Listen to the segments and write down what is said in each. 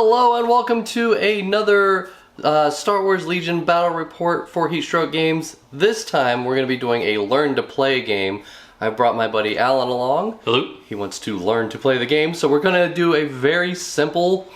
Hello and welcome to another Star Wars Legion battle report for Heatstroke Games. This time we're going to be doing a learn to play game. I brought my buddy Alan along. Hello. He wants to learn to play the game, so we're going to do a very simple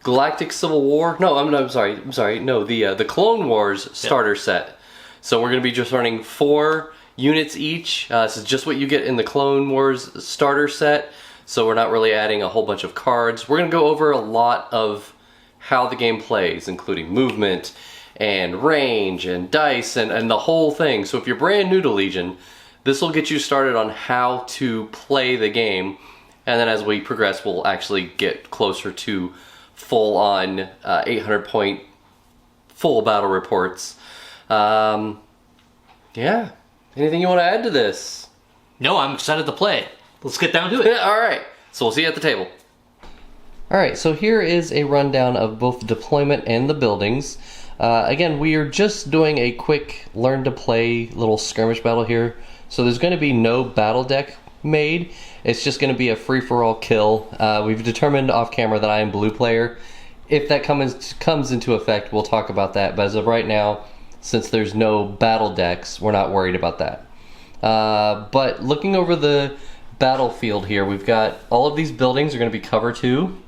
Galactic Civil War. No, I'm sorry. No, the Clone Wars starter set. So we're going to be just running 4 units each. This is just what you get in the Clone Wars starter set. So we're not really adding a whole bunch of cards. We're going to go over a lot of how the game plays, including movement and range and dice and the whole thing. So if you're brand new to Legion, this will get you started on how to play the game. And then as we progress, we'll actually get closer to full-on 800-point full battle reports. Yeah. Anything you want to add to this? No, I'm excited to play. Let's get down to it. Alright, so we'll see you at the table. Alright, so here is a rundown of both the deployment and the buildings. Again, we are just doing a quick learn to play little skirmish battle here. So there's going to be no battle deck made. It's just going to be a free-for-all kill. We've determined off camera that I am blue player. If that comes into effect, we'll talk about that. But as of right now, since there's no battle decks, we're not worried about that. But looking over the battlefield here, we've got all of these buildings are going to be cover 2,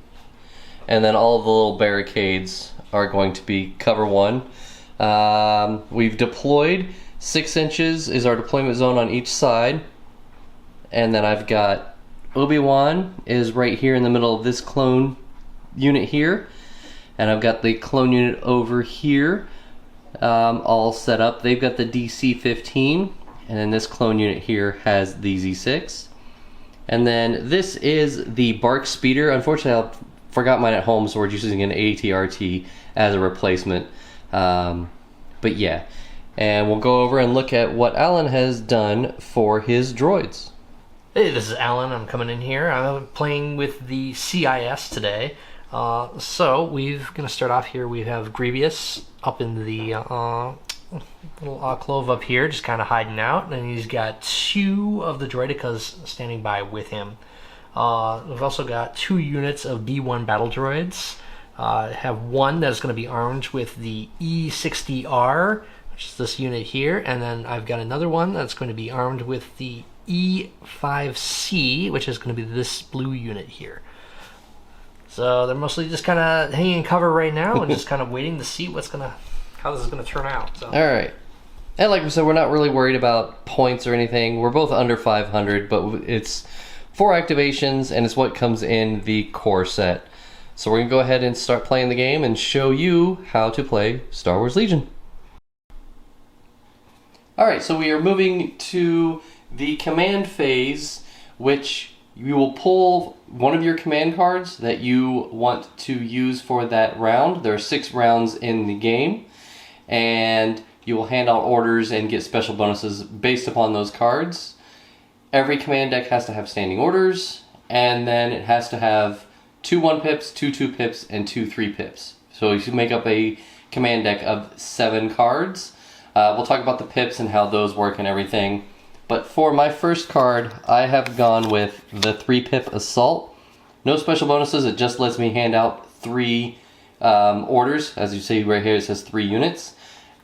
and then all of the little barricades are going to be cover 1. We've deployed 6 inches is our deployment zone on each side, and then I've got Obi-Wan is right here in the middle of this clone unit here, and I've got the clone unit over here all set up. They've got the DC-15, and then this clone unit here has the Z6. And then this is the Bark Speeder. Unfortunately, I forgot mine at home, so we're just using an ATRT as a replacement. But yeah, and we'll go over and look at what Alan has done for his droids. Hey, this is Alan. I'm coming in here. I'm playing with the CIS today. So we're going to start off here. We have Grievous up in the little alcove up here, just kind of hiding out, and he's got 2 of the droidicas standing by with him. We've also got 2 units of B1 battle droids. I have one that's going to be armed with the E60R, which is this unit here, and then I've got another one that's going to be armed with the E5C, which is going to be this blue unit here. So they're mostly just kind of hanging cover right now and just kind of waiting to see how this is going to turn out. So. All right. And like we said, we're not really worried about points or anything. We're both under 500, but it's 4 activations, and it's what comes in the core set. So we're going to go ahead and start playing the game and show you how to play Star Wars Legion. All right, so we are moving to the command phase, which you will pull one of your command cards that you want to use for that round. There are 6 rounds in the game, and you will hand out orders and get special bonuses based upon those cards. Every command deck has to have standing orders, and then it has to have 2 1-pips, 2 2-pips, and 2 3-pips. So you make up a command deck of 7 cards. We'll talk about the pips and how those work and everything. But for my first card, I have gone with the 3-pip Assault. No special bonuses, it just lets me hand out 3 orders. As you see right here, it says 3 units.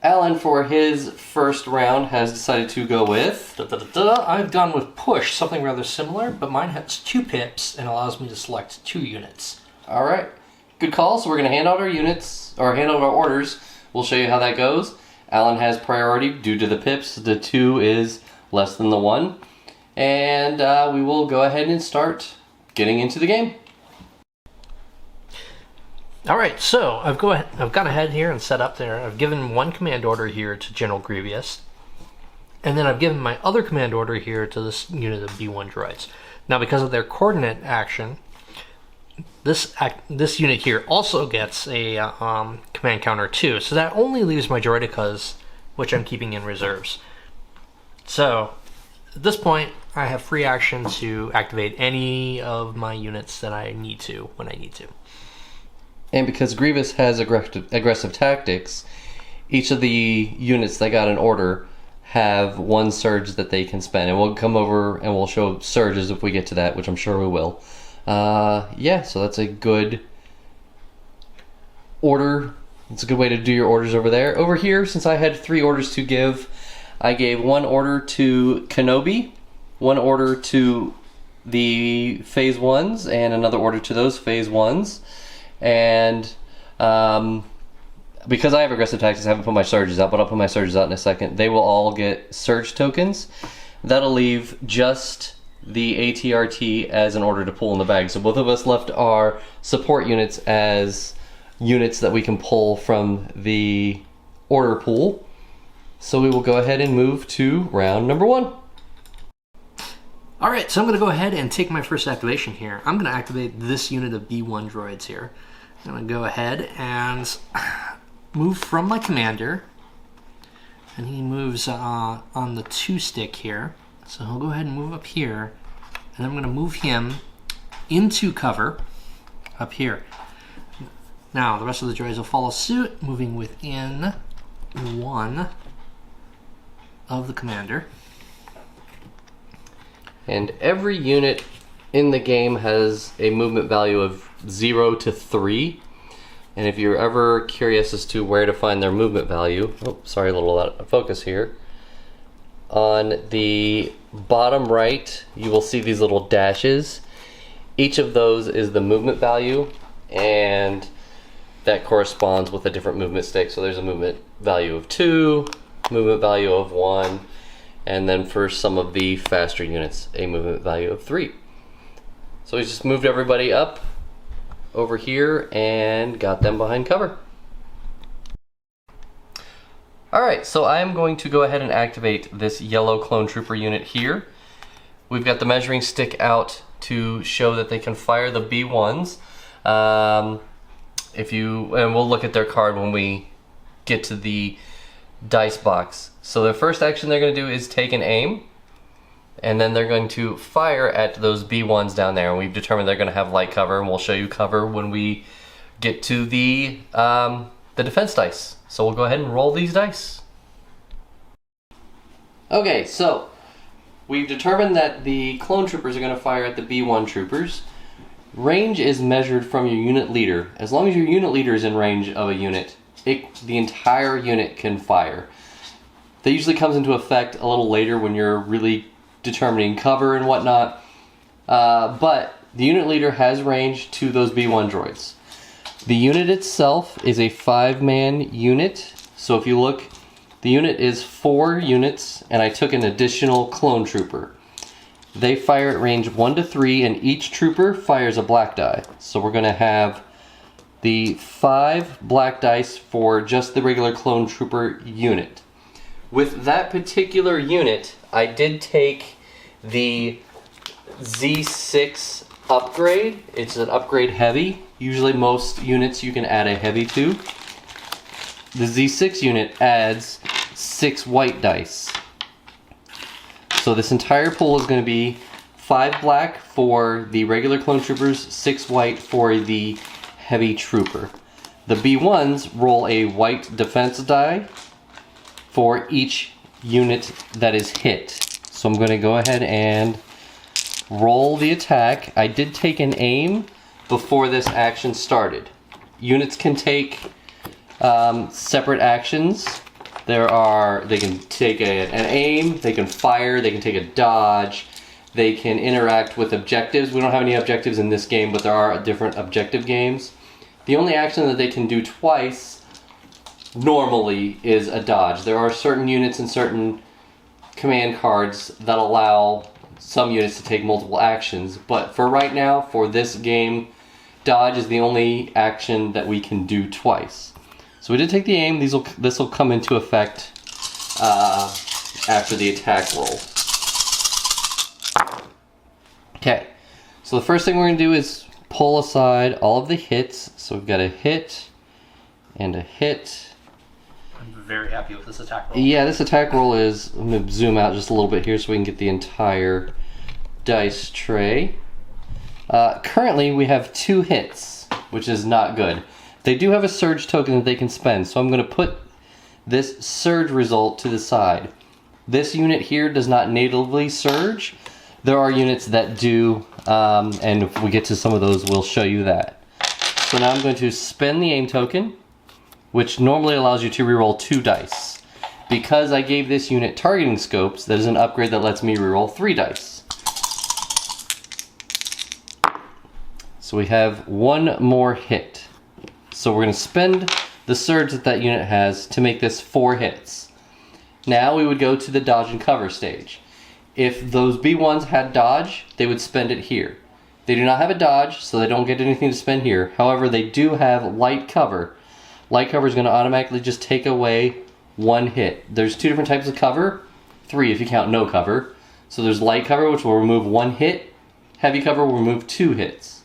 Alan, for his first round, has decided to go with... I've gone with Push, something rather similar, but mine has 2 pips and allows me to select 2 units. Alright, good call. So we're going to hand out our units, or hand out our orders. We'll show you how that goes. Alan has priority due to the pips. The 2 is less than the 1. And we will go ahead and start getting into the game. Alright, so I've gone ahead here and set up there. I've given 1 command order here to General Grievous. And then I've given my other command order here to this unit of B1 droids. Now because of their coordinate action, this unit here also gets a command counter too. So that only leaves my droidicas, which I'm keeping in reserves. So at this point, I have free action to activate any of my units that I need to when I need to. And because Grievous has aggressive tactics, each of the units that got an order have 1 surge that they can spend. And we'll come over and we'll show surges if we get to that, which I'm sure we will. Yeah, so that's a good order. It's a good way to do your orders over there. Over here, since I had 3 orders to give, I gave 1 order to Kenobi, 1 order to the phase 1s, and another order to those phase 1s. And because I have aggressive tactics, I haven't put my surges out, but I'll put my surges out in a second. They will all get surge tokens. That'll leave just the ATRT as an order to pull in the bag. So both of us left our support units as units that we can pull from the order pool. So we will go ahead and move to round number 1. Alright, so I'm going to go ahead and take my first activation here. I'm going to activate this unit of B1 droids here. I'm going to go ahead and move from my commander. And he moves on the 2 stick here. So he'll go ahead and move up here. And I'm going to move him into cover up here. Now, the rest of the droids will follow suit, moving within 1 of the commander. And every unit in the game has a movement value of 0 to 3. And if you're ever curious as to where to find their movement value, oh, sorry, a little out of focus here. On the bottom right, you will see these little dashes. Each of those is the movement value, and that corresponds with a different movement stick. So there's a movement value of 2, movement value of 1, and then for some of the faster units, a movement value of 3. So we just moved everybody up over here and got them behind cover. Alright, so I'm going to go ahead and activate this yellow clone trooper unit here. We've got the measuring stick out to show that they can fire the B1s. And we'll look at their card when we get to the dice box. So the first action they're going to do is take an aim, and then they're going to fire at those B1s down there. And we've determined they're going to have light cover, and we'll show you cover when we get to the defense dice. So we'll go ahead and roll these dice. Okay, so we've determined that the clone troopers are going to fire at the B1 troopers. Range is measured from your unit leader. As long as your unit leader is in range of a unit, the entire unit can fire. That usually comes into effect a little later when you're really determining cover and whatnot. But the unit leader has range to those B1 droids. The unit itself is a 5-man unit. So if you look, the unit is 4 units, and I took an additional clone trooper. They fire at range 1 to 3, and each trooper fires a black die. So we're going to have the 5 black dice for just the regular clone trooper unit. With that particular unit, I did take the Z6 upgrade. It's an upgrade heavy. Usually most units you can add a heavy to. The Z6 unit adds 6 white dice. So this entire pool is going to be 5 black for the regular clone troopers, 6 white for the heavy trooper. The B1s roll a white defense die for each unit that is hit. So I'm going to go ahead and roll the attack. I did take an aim before this action started. Units can take separate actions. They can take an aim, they can fire, they can take a dodge, they can interact with objectives. We don't have any objectives in this game, but there are different objective games. The only action that they can do twice normally is a dodge. There are certain units and certain command cards that allow some units to take multiple actions, but for right now, for this game, dodge is the only action that we can do twice. So we did take the aim. This will come into effect after the attack roll. Okay, so the first thing we're going to do is pull aside all of the hits. So we've got a hit and a hit. I'm very happy with this attack roll. Yeah, this attack roll is, I'm going to zoom out just a little bit here so we can get the entire dice tray. Currently we have 2 hits, which is not good. They do have a surge token that they can spend, so I'm going to put this surge result to the side. This unit here does not natively surge. There are units that do And if we get to some of those, we'll show you that. So now I'm going to spend the aim token, which normally allows you to reroll 2 dice. Because I gave this unit targeting scopes, that is an upgrade that lets me reroll 3 dice. So we have 1 more hit. So we're going to spend the surge that that unit has to make this 4 hits. Now we would go to the dodge and cover stage. If those B1s had dodge, they would spend it here. They do not have a dodge, so they don't get anything to spend here. However, they do have light cover. Light cover is going to automatically just take away 1 hit. There's 2 different types of cover. 3 if you count no cover. So there's light cover, which will remove 1 hit. Heavy cover will remove 2 hits.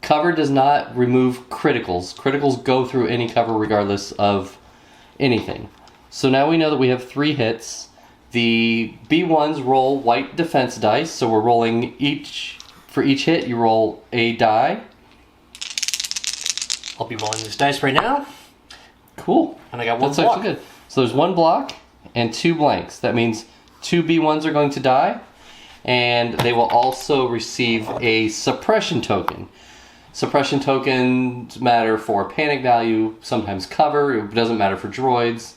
Cover does not remove criticals. Criticals go through any cover regardless of anything. So now we know that we have 3 hits. The B1s roll white defense dice, so we're rolling for each hit you roll a die. I'll be rolling these dice right now. Cool. And I got 1 That's block. actually good. So there's 1 block and 2 blanks. That means 2 B1s are going to die, and they will also receive a suppression token. Suppression tokens matter for panic value, sometimes cover. It doesn't matter for droids.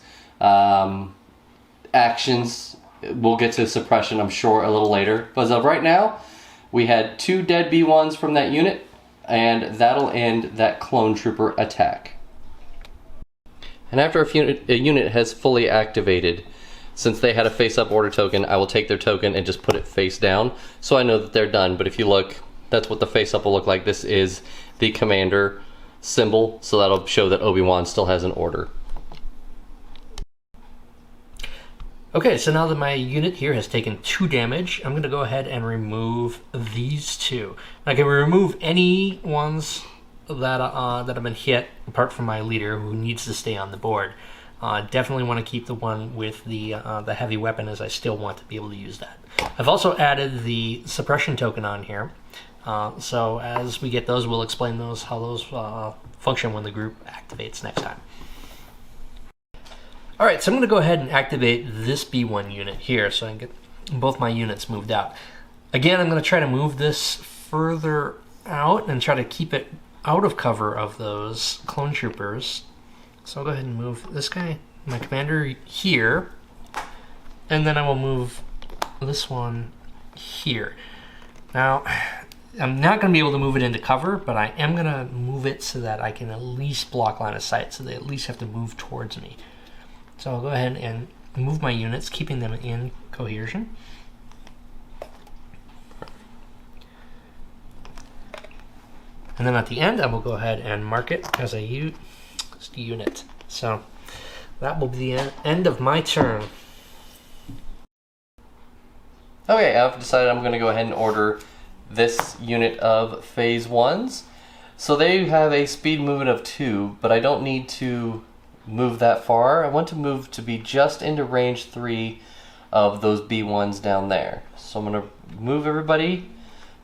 Actions, we'll get to suppression, I'm sure, a little later. But as of right now, we had 2 dead B1s from that unit, and that'll end that clone trooper attack. And after a unit has fully activated, since they had a face-up order token, I will take their token and just put it face down, so I know that they're done. But if you look, that's what the face-up will look like. This is the commander symbol, so that'll show that Obi-Wan still has an order. Okay, so now that my unit here has taken 2 damage, I'm going to go ahead and remove these 2. I can remove any ones that have been hit, apart from my leader, who needs to stay on the board. Definitely want to keep the one with the heavy weapon, as I still want to be able to use that. I've also added the suppression token on here, so as we get those, we'll explain those, how those function when the group activates next time. Alright, so I'm going to go ahead and activate this B1 unit here so I can get both my units moved out. Again, I'm going to try to move this further out and try to keep it out of cover of those clone troopers. So I'll go ahead and move this guy, my commander, here, and then I will move this one here. Now, I'm not going to be able to move it into cover, but I am going to move it so that I can at least block line of sight, so they at least have to move towards me. So I'll go ahead and move my units, keeping them in cohesion. And then at the end, I will go ahead and mark it as a unit. So that will be the end of my turn. Okay, I've decided I'm going to go ahead and order this unit of phase 1s. So they have a speed movement of 2, but I don't need to move that far. I want to move to be just into range 3 of those B1s down there. So I'm going to move everybody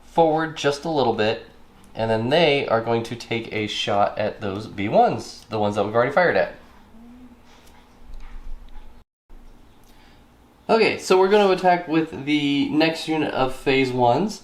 forward just a little bit, and then they are going to take a shot at those B1s, the ones that we've already fired at. Okay, so we're going to attack with the next unit of phase 1s.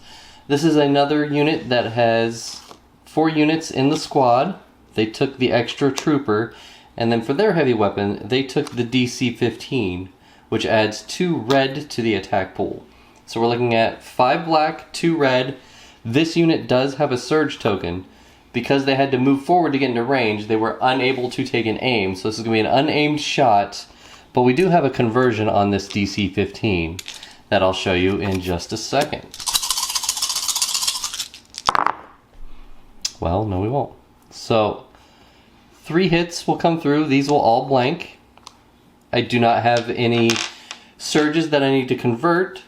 This is another unit that has 4 units in the squad. They took the extra trooper, and then for their heavy weapon, they took the DC-15, which adds 2 red to the attack pool. So we're looking at 5 black, 2 red. This unit does have a surge token. Because they had to move forward to get into range, they were unable to take an aim. So this is going to be an unaimed shot, but we do have a conversion on this DC-15 that I'll show you in just a second. Well, no we won't. So 3 hits will come through. These will all blank. I do not have any surges that I need to convert.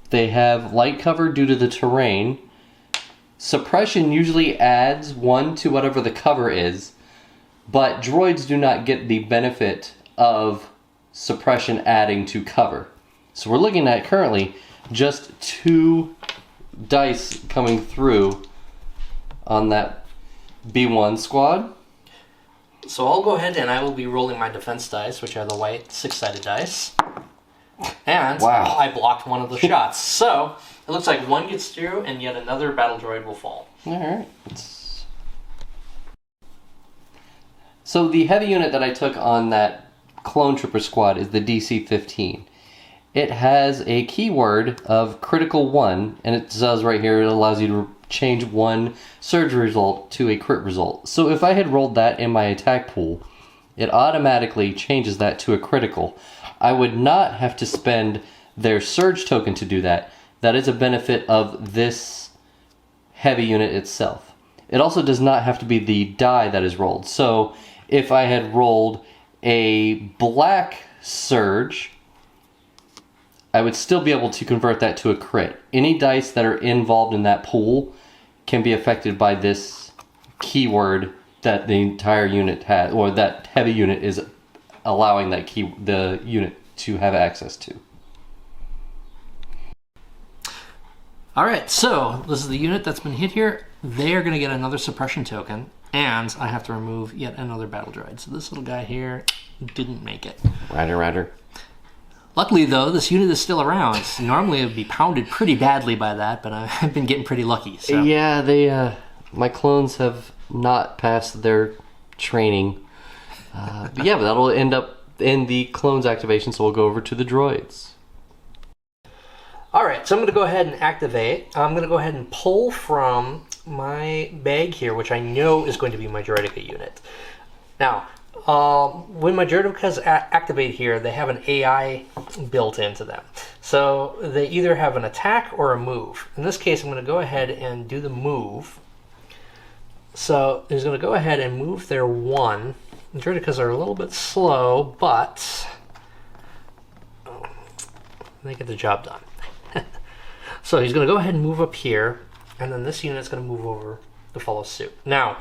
They have light cover due to the terrain. Suppression usually adds 1 to whatever the cover is, but droids do not get the benefit of suppression adding to cover. So we're looking at currently just 2 dice coming through on that B1 squad. So I'll go ahead and I will be rolling my defense dice, which are the white 6-sided dice. And wow. I blocked one of the shots. So It looks like one gets through and yet another battle droid will fall. Alright. So the heavy unit that I took on that clone trooper squad is the DC-15. It has a keyword of critical 1, and it says right here it allows you to change one surge result to a crit result. So if I had rolled that in my attack pool, it automatically changes that to a critical. I would not have to spend their surge token to do that. That is a benefit of this heavy unit itself. It also does not have to be the die that is rolled. So if I had rolled a black surge, I would still be able to convert that to a crit. Any dice that are involved in that pool can be affected by this keyword that the entire unit has, or that heavy unit is allowing the unit to have access to. Alright, so this is the unit that's been hit here. They are going to get another suppression token, and I have to remove yet another battle droid. So this little guy here didn't make it. Rider. Luckily, though, this unit is still around. Normally, it would be pounded pretty badly by that, but I've been getting pretty lucky. So. Yeah, my clones have not passed their training. But that'll end up in the clones activation, so we'll go over to the droids. Alright, so I'm going to go ahead and activate. I'm going to go ahead and pull from my bag here, which I know is going to be my Droideka unit. Now, when my Droidekas activate here, they have an AI built into them. So they either have an attack or a move. In this case, I'm going to go ahead and do the move. So he's going to go ahead and move their 1. The Droidekas are a little bit slow, but they get the job done. So he's going to go ahead and move up here, and then this unit's going to move over to follow suit. Now,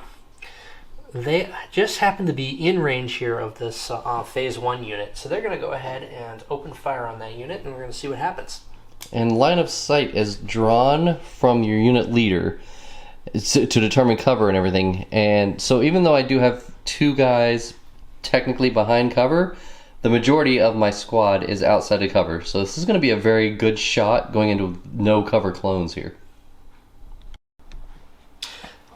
they just happen to be in range here of this Phase 1 unit, so they're going to go ahead and open fire on that unit, and we're going to see what happens. And line of sight is drawn from your unit leader to determine cover and everything. And so even though I do have 2 guys technically behind cover, the majority of my squad is outside of cover. So this is going to be a very good shot going into no cover clones here.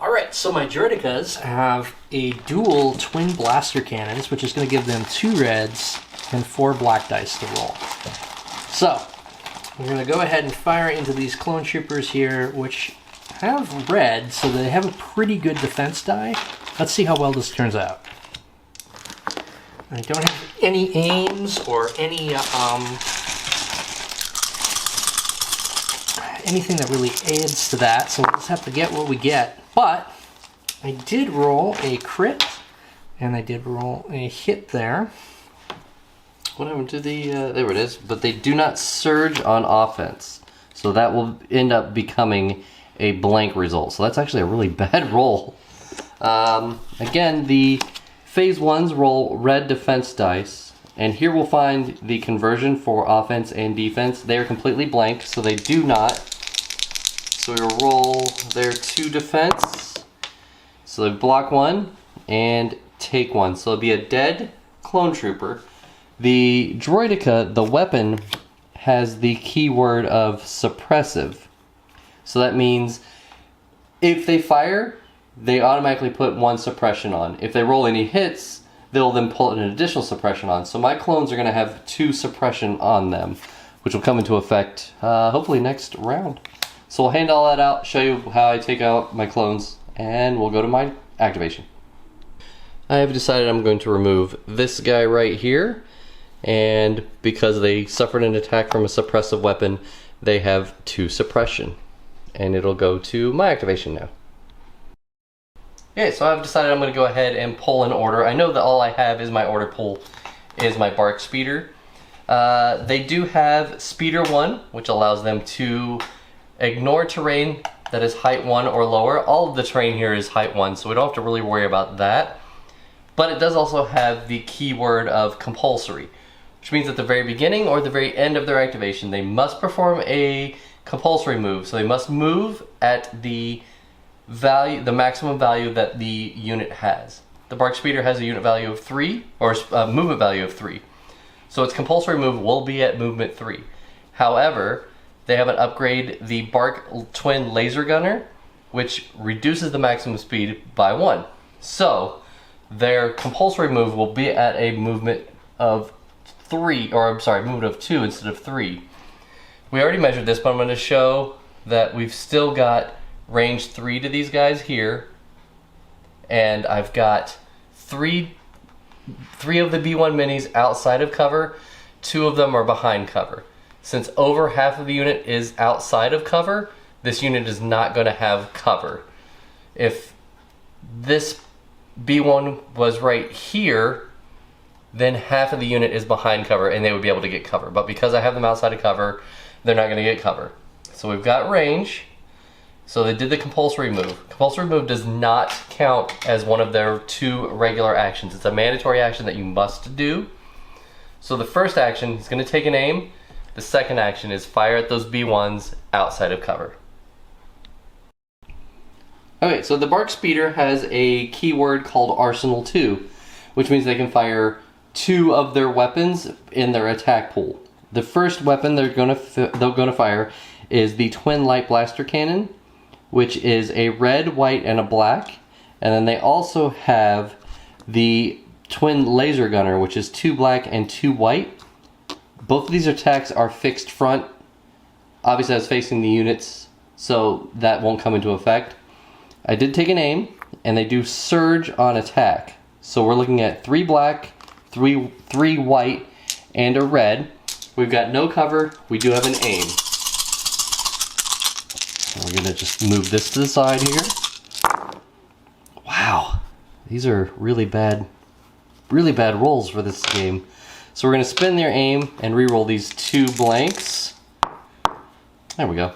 Alright, so my Droidekas have a dual twin blaster cannons, which is going to give them 2 reds and 4 black dice to roll. So, we're going to go ahead and fire into these clone troopers here, which have red, so they have a pretty good defense die. Let's see how well this turns out. I don't have any aims or any anything that really adds to that, so we'll just have to get what we get. But I did roll a crit, and I did roll a hit there. What happened to the... there it is. But they do not surge on offense. So that will end up becoming a blank result. So that's actually a really bad roll. Again, the Phase 1s roll red defense dice. And here we'll find the conversion for offense and defense. They are completely blank, so they do not. So we will roll their 2 defense. So they block 1 and take 1. So it'll be a dead clone trooper. The Droideka, the weapon, has the keyword of suppressive. So that means if they fire, they automatically put 1 suppression on. If they roll any hits, they'll then pull an additional suppression on. So my clones are going to have 2 suppression on them, which will come into effect hopefully next round. So we'll hand all that out, show you how I take out my clones, and we'll go to my activation. I have decided I'm going to remove this guy right here, and because they suffered an attack from a suppressive weapon, they have 2 suppression. And it'll go to my activation now. Okay, so I've decided I'm going to go ahead and pull in order. I know that all I have is my order pull is my BARC Speeder. They do have Speeder 1, which allows them to ignore terrain that is height 1 or lower. All of the terrain here is height 1, so we don't have to really worry about that. But it does also have the keyword of compulsory, which means at the very beginning or the very end of their activation, they must perform a compulsory move. So they must move at the value, the maximum value that the unit has. The BARC Speeder has a unit value of 3, or a movement value of 3. So its compulsory move will be at movement 3. However, they have an upgrade, the Bark Twin Laser Gunner, which reduces the maximum speed by 1. So their compulsory move will be at a movement of 3, or I'm sorry, movement of 2 instead of 3. We already measured this, but I'm going to show that we've still got range 3 to these guys here, and I've got three of the B1 minis outside of cover, 2 of them are behind cover. Since over half of the unit is outside of cover, this unit is not going to have cover. If this B1 was right here, then half of the unit is behind cover and they would be able to get cover. But because I have them outside of cover, they're not going to get cover. So we've got range. So they did the compulsory move. Compulsory move does not count as one of their 2 regular actions. It's a mandatory action that you must do. So the first action is going to take an aim. The second action is fire at those B1s outside of cover. Okay, so the Bark Speeder has a keyword called Arsenal 2, which means they can fire 2 of their weapons in their attack pool. The first weapon they're going to fire is the Twin Light Blaster Cannon, which is a red, white, and a black. And then they also have the Twin Laser Gunner, which is 2 black and 2 white. Both of these attacks are fixed front. Obviously I was facing the units, so that won't come into effect. I did take an aim, and they do surge on attack. So we're looking at 3 black, 3 white, and a red. We've got no cover, we do have an aim. We're gonna just move this to the side here. Wow, these are really bad rolls for this game. So we're gonna spin their aim and re-roll these 2 blanks. There we go.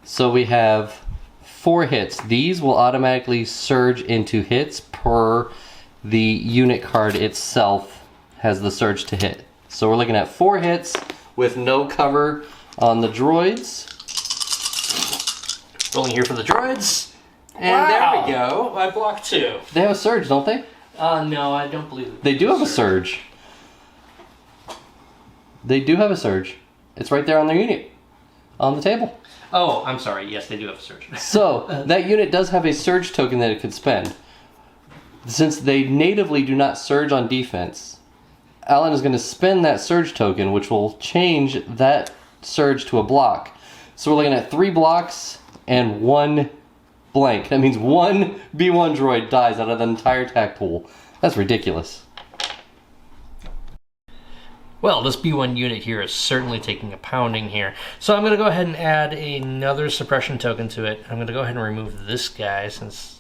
So we have 4 hits. These will automatically surge into hits per the unit card itself has the surge to hit. So we're looking at 4 hits with no cover on the droids. Rolling here for the droids. And there we go. I blocked 2. They have a surge, don't they? No, I don't believe it. They do have a surge. They do have a surge. It's right there on their unit, on the table. Oh, I'm sorry. Yes, they do have a surge. So, that unit does have a surge token that it could spend. Since they natively do not surge on defense, Alan is going to spend that surge token, which will change that surge to a block. So we're looking at 3 blocks and 1 blank. That means 1 B1 droid dies out of the entire attack pool. That's ridiculous. Well, this B1 unit here is certainly taking a pounding here. So I'm going to go ahead and add another suppression token to it. I'm going to go ahead and remove this guy, since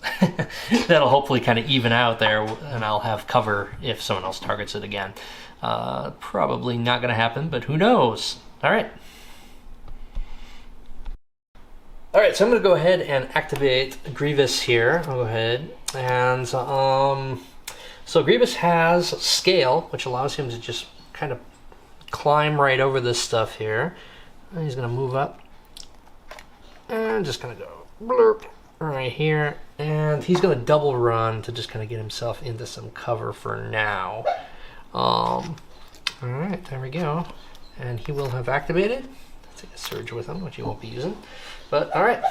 that'll hopefully kind of even out there, and I'll have cover if someone else targets it again. Probably not going to happen, but who knows? All right. All right, so I'm going to go ahead and activate Grievous here. I'll go ahead and so Grievous has scale, which allows him to just kind of climb right over this stuff here. And he's going to move up and just kind of go blurp right here. And he's going to double run to just kind of get himself into some cover for now. All right, there we go. And he will have activated. Let's take a surge with him, which he won't be using. But all right.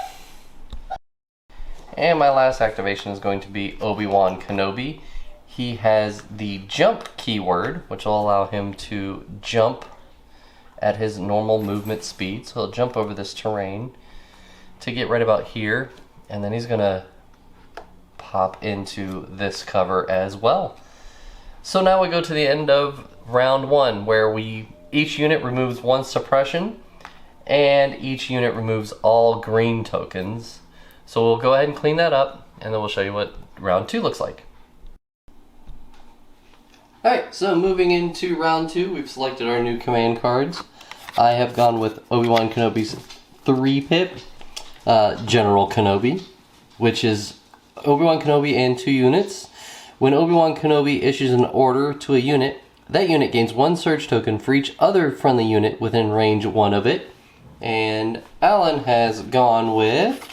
And my last activation is going to be Obi-Wan Kenobi. He has the jump keyword, which will allow him to jump at his normal movement speed. So he'll jump over this terrain to get right about here, and then he's gonna pop into this cover as well. So now we go to the end of round 1, where each unit removes 1 suppression, and each unit removes all green tokens. So we'll go ahead and clean that up, and then we'll show you what round 2 looks like. Alright, so moving into round 2, we've selected our new command cards. I have gone with Obi-Wan Kenobi's 3-pip, General Kenobi, which is Obi-Wan Kenobi and 2 units. When Obi-Wan Kenobi issues an order to a unit, that unit gains 1 surge token for each other friendly unit within range 1 of it. And Alan has gone with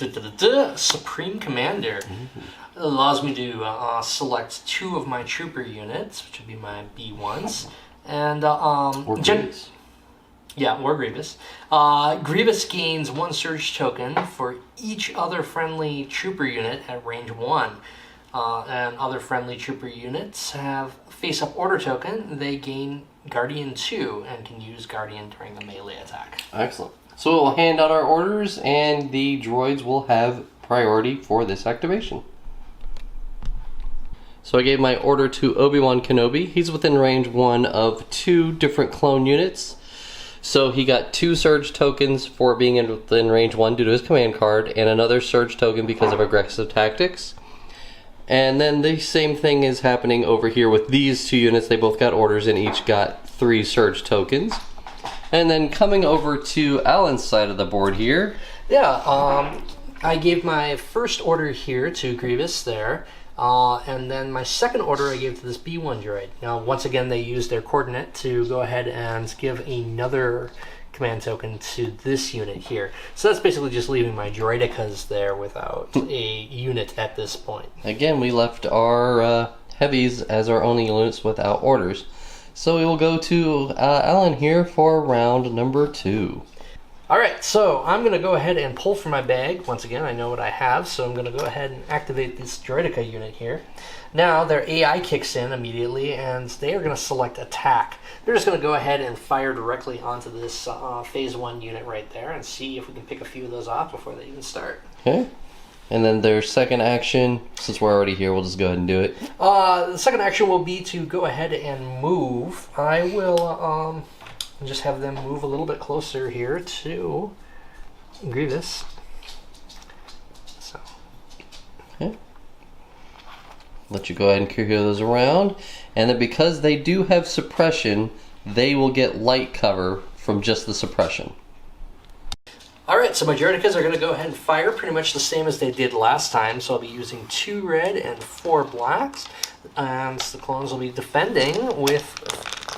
Supreme Commander. It allows me to select 2 of my trooper units, which would be my B1s, and Yeah, or Grievous. Grievous gains 1 surge token for each other friendly trooper unit at range 1. And other friendly trooper units have face-up order token. They gain Guardian 2 and can use Guardian during a melee attack. Excellent. So we'll hand out our orders, and the droids will have priority for this activation. So I gave my order to Obi-Wan Kenobi. He's within range 1 of 2 different clone units. So he got 2 surge tokens for being within range 1 due to his command card, and another surge token because of aggressive tactics. And then the same thing is happening over here with these 2 units. They both got orders and each got 3 surge tokens. And then coming over to Alan's side of the board here. Yeah, I gave my first order here to Grievous there. And then my second order I gave to this B1 droid. Now, once again, they used their coordinate to go ahead and give another command token to this unit here. So that's basically just leaving my droidicas there without a unit at this point. Again, we left our heavies as our only units without orders. So we will go to Alan here for round number 2. Alright, so I'm going to go ahead and pull from my bag. Once again, I know what I have, so I'm going to go ahead and activate this Droidica unit here. Now, their AI kicks in immediately, and they are going to select attack. They're just going to go ahead and fire directly onto this Phase 1 unit right there and see if we can pick a few of those off before they even start. Okay. And then their second action, since we're already here, we'll just go ahead and do it. The second action will be to go ahead and move. I will just have them move a little bit closer here to Grievous. So. Okay. Let you go ahead and carry those around. And then because they do have suppression, they will get light cover from just the suppression. Alright, so my Droidicas are going to go ahead and fire pretty much the same as they did last time. So I'll be using 2 red and 4 blacks. And the clones will be defending with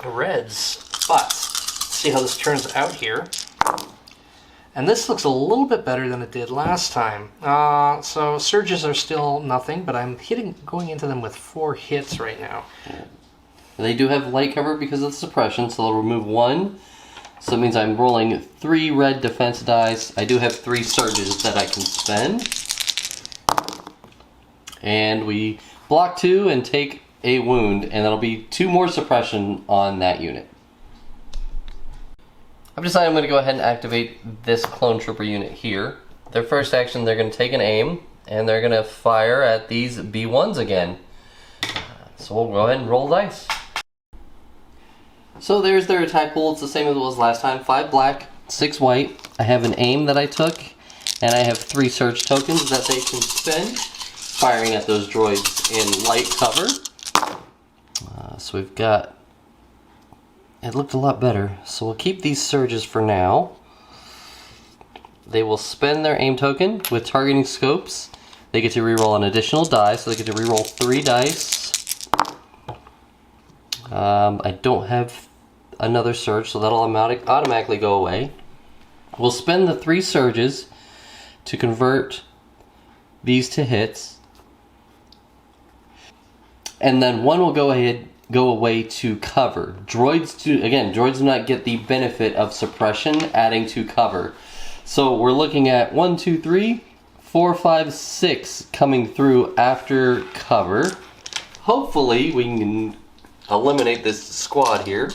reds. But, let's see how this turns out here. And this looks a little bit better than it did last time. So surges are still nothing, but I'm going into them with 4 hits right now. They do have light cover because of the suppression, so they'll remove 1. So it means I'm rolling 3 red defense dice. I do have 3 surges that I can spend. And we block 2 and take a wound, and that'll be 2 more suppression on that unit. I've decided I'm going to go ahead and activate this clone trooper unit here. Their first action, they're going to take an aim, and they're going to fire at these B1s again. So we'll go ahead and roll dice. So there's their attack pool. It's the same as it was last time. 5 black, 6 white. I have an aim that I took, and I have 3 surge tokens that they can spend, firing at those droids in light cover. So we've got... It looked a lot better. So we'll keep these surges for now. They will spend their aim token with targeting scopes. They get to reroll an additional die, so they get to reroll 3 dice. I don't have another surge, so that'll automatically go away. We'll spend the 3 surges to convert these to hits. And then 1 will go away to cover. Droids do not get the benefit of suppression adding to cover. So we're looking at 1, 2, 3, 4, 5, 6 coming through after cover. Hopefully we can eliminate this squad here.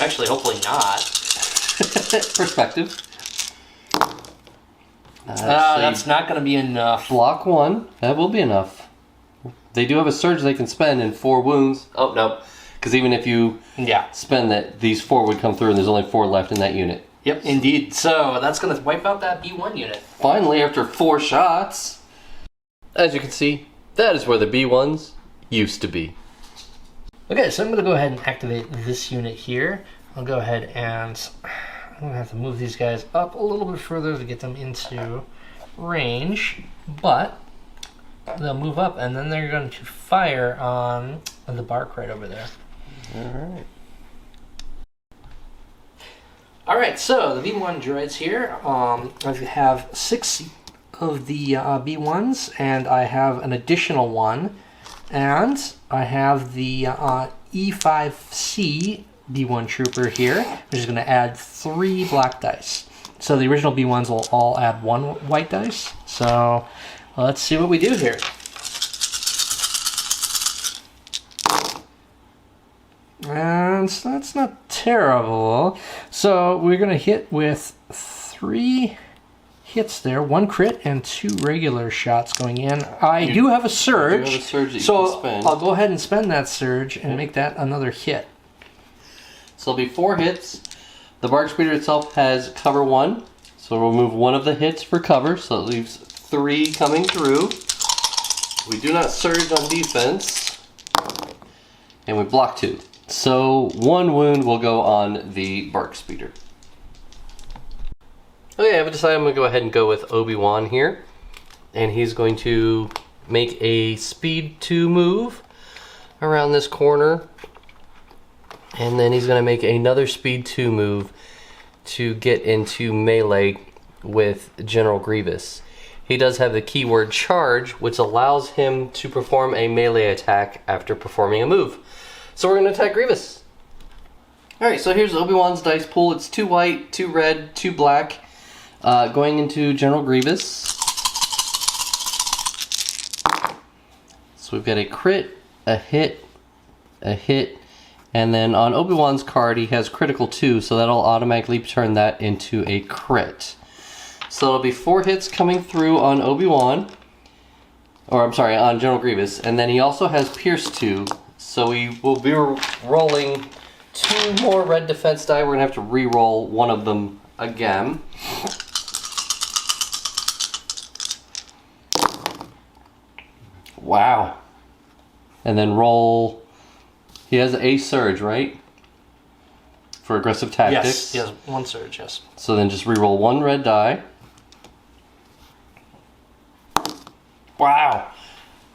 Actually, hopefully not. Perspective. That's not going to be enough. Block 1. That will be enough. They do have a surge they can spend in 4 wounds. Oh, no. Because even if you spend that, these 4 would come through and there's only 4 left in that unit. Yep, indeed. So that's going to wipe out that B1 unit. Finally, after 4 shots. As you can see, that is where the B1s used to be. Okay, so I'm going to go ahead and activate this unit here. I'll go ahead and I'm going to have to move these guys up a little bit further to get them into range, but they'll move up and then they're going to fire on the bark right over there. Alright. Alright, so the B1 droids here, I have 6 of the B1s, and I have an additional one. And I have the E5C B1 Trooper here, which is going to add 3 black dice. So the original B1s will all add 1 white dice. So let's see what we do here. And that's not terrible. So we're going to hit with 3 hits there, 1 crit and 2 regular shots going in. I do have a surge, You have a surge that you so can spend. I'll go ahead and spend that surge and make that another hit. So it'll be 4 hits. The Bark Speeder itself has cover 1, so we'll remove 1 of the hits for cover, so it leaves 3 coming through. We do not surge on defense, and we block 2. So 1 wound will go on the Bark Speeder. Okay, I've decided I'm going to go ahead and go with Obi-Wan here, and he's going to make a speed 2 move around this corner. And then he's going to make another speed 2 move to get into melee with General Grievous. He does have the keyword charge, which allows him to perform a melee attack after performing a move. So we're going to attack Grievous. Alright, so here's Obi-Wan's dice pool. It's 2 white, 2 red, 2 black. Going into General Grievous. So we've got a crit, a hit, and then on Obi-Wan's card he has critical 2, so that'll automatically turn that into a crit. So it'll be 4 hits coming through on Obi-Wan, or I'm sorry, on General Grievous, and then he also has Pierce 2, so we will be rolling 2 more red defense die. We're going to have to re-roll one of them again. Wow. And then roll... He has a surge, right? For aggressive tactics. Yes, he has 1 surge, yes. So then just re-roll 1 red die. Wow. Are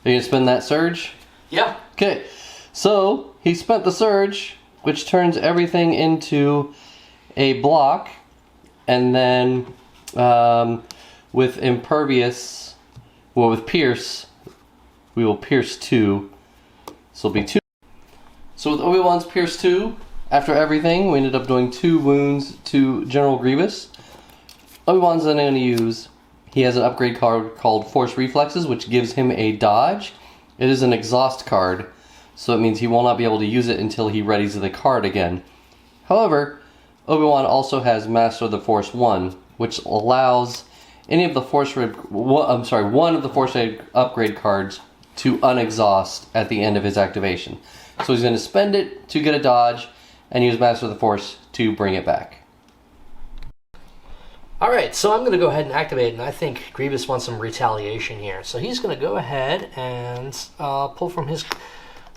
you going to spend that surge? Yeah. Okay. So he spent the surge, which turns everything into a block. And then with impervious, well, with pierce, we will pierce 2. So it'll be 2. So with Obi-Wan's Pierce 2, after everything, we ended up doing 2 wounds to General Grievous. Obi-Wan's then going to use, he has an upgrade card called Force Reflexes, which gives him a dodge. It is an exhaust card, so it means he will not be able to use it until he readies the card again. However, Obi-Wan also has Master of the Force 1, which allows any of the one of the Force upgrade cards to unexhaust at the end of his activation. So he's going to spend it to get a dodge and use Master of the Force to bring it back. Alright, so I'm going to go ahead and activate, and I think Grievous wants some retaliation here. So he's going to go ahead and pull from his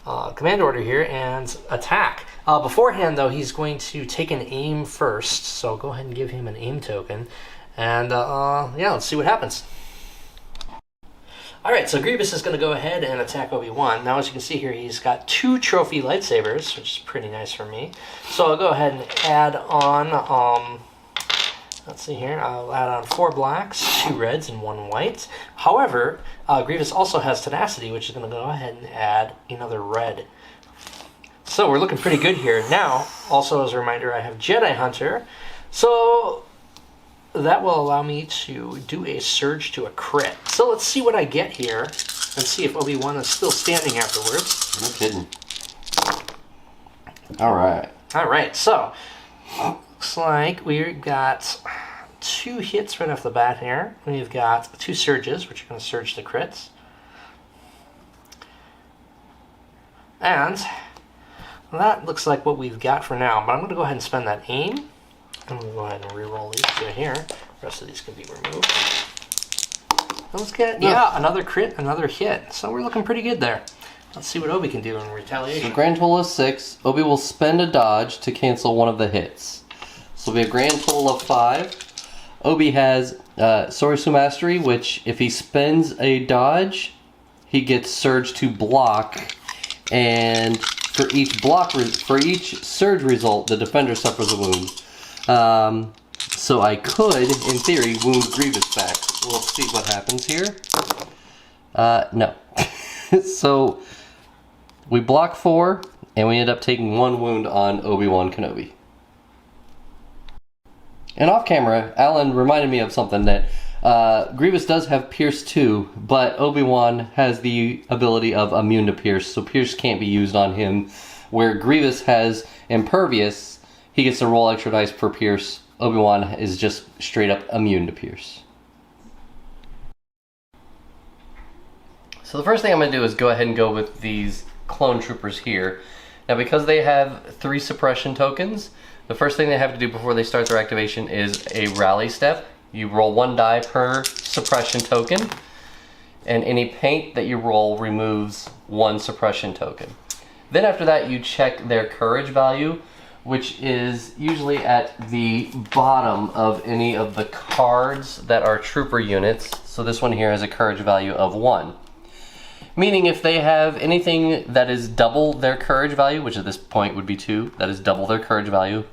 command order here and attack. Beforehand, though, he's going to take an aim first, so go ahead and give him an aim token. And yeah, let's see what happens. Alright, so Grievous is going to go ahead and attack Obi-Wan. Now, as you can see here, he's got 2 trophy lightsabers, which is pretty nice for me. So I'll go ahead and add on, let's see here, I'll add on 4 blacks, 2 reds, and 1 white. However, Grievous also has Tenacity, which is going to go ahead and add another red. So we're looking pretty good here. Now, also as a reminder, I have Jedi Hunter. So that will allow me to do a surge to a crit. So let's see what I get here and see if Obi-Wan is still standing afterwards. No kidding. Alright. Alright, so looks like we've got 2 hits right off the bat here. We've got 2 surges, which are going to surge the crits. And that looks like what we've got for now, but I'm going to go ahead and spend that aim. I'm going to go ahead and re-roll these 2 here. The rest of these can be removed. And let's get, yeah, another crit, another hit. So we're looking pretty good there. Let's see what Obi can do in retaliation. So grand total is 6. Obi will spend a dodge to cancel one of the hits. So we have a grand total of 5. Obi has Sorisu Mastery, which if he spends a dodge, he gets Surge to block. And for each surge result, the defender suffers a wound. So I could, in theory, wound Grievous back. We'll see what happens here. No. So we block 4, and we end up taking 1 wound on Obi-Wan Kenobi. And off camera, Alan reminded me of something that Grievous does have Pierce 2, but Obi-Wan has the ability of immune to Pierce, so Pierce can't be used on him. Where Grievous has Impervious, he gets to roll extra dice per Pierce. Obi-Wan is just straight up immune to Pierce. So the first thing I'm going to do is go ahead and go with these clone troopers here. Now because they have 3 suppression tokens, the first thing they have to do before they start their activation is a rally step. You roll 1 die per suppression token, and any paint that you roll removes 1 suppression token. Then after that you check their courage value, which is usually at the bottom of any of the cards that are trooper units. So this one here has a courage value of 1. Meaning if they have anything that is double their courage value, which at this point would be 2, that is double their courage value,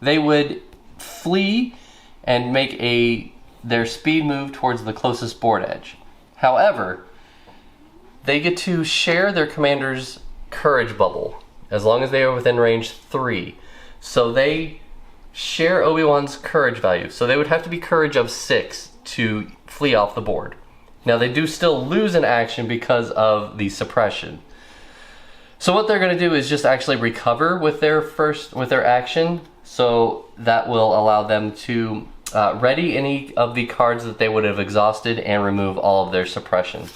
they would flee and make their speed move towards the closest board edge. However, they get to share their commander's courage bubble as long as they are within range 3. So they share Obi-Wan's courage value. So they would have to be courage of 6 to flee off the board. Now they do still lose an action because of the suppression. So what they're going to do is just actually recover with their action. So that will allow them to ready any of the cards that they would have exhausted and remove all of their suppression.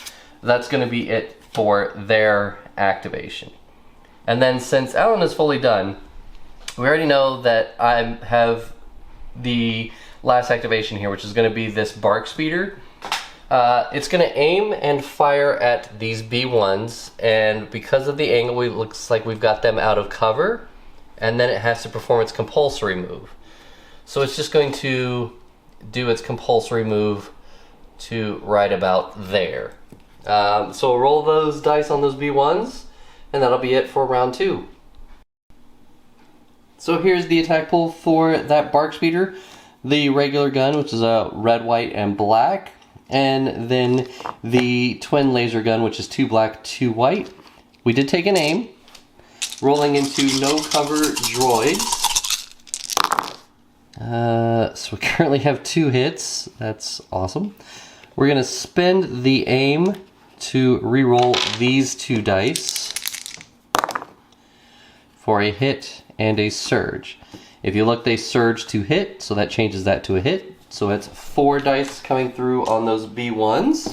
That's going to be it for their activation. And then since Alan is fully done, we already know that I have the last activation here, which is going to be this Bark Speeder. It's going to aim and fire at these B1s, and because of the angle, it looks like we've got them out of cover, and then it has to perform its compulsory move. So it's just going to do its compulsory move to right about there. So we'll roll those dice on those B1s, and that'll be it for round 2. So here's the attack pool for that Bark Speeder. The regular gun, which is a red, white, and black. And then the twin laser gun, which is 2 black, 2 white. We did take an aim. Rolling into no cover droids. So we currently have 2 hits. That's awesome. We're going to spend the aim to re-roll these 2 dice for a hit and a surge. If you look, they surge to hit, so that changes that to a hit. So it's 4 dice coming through on those B1s.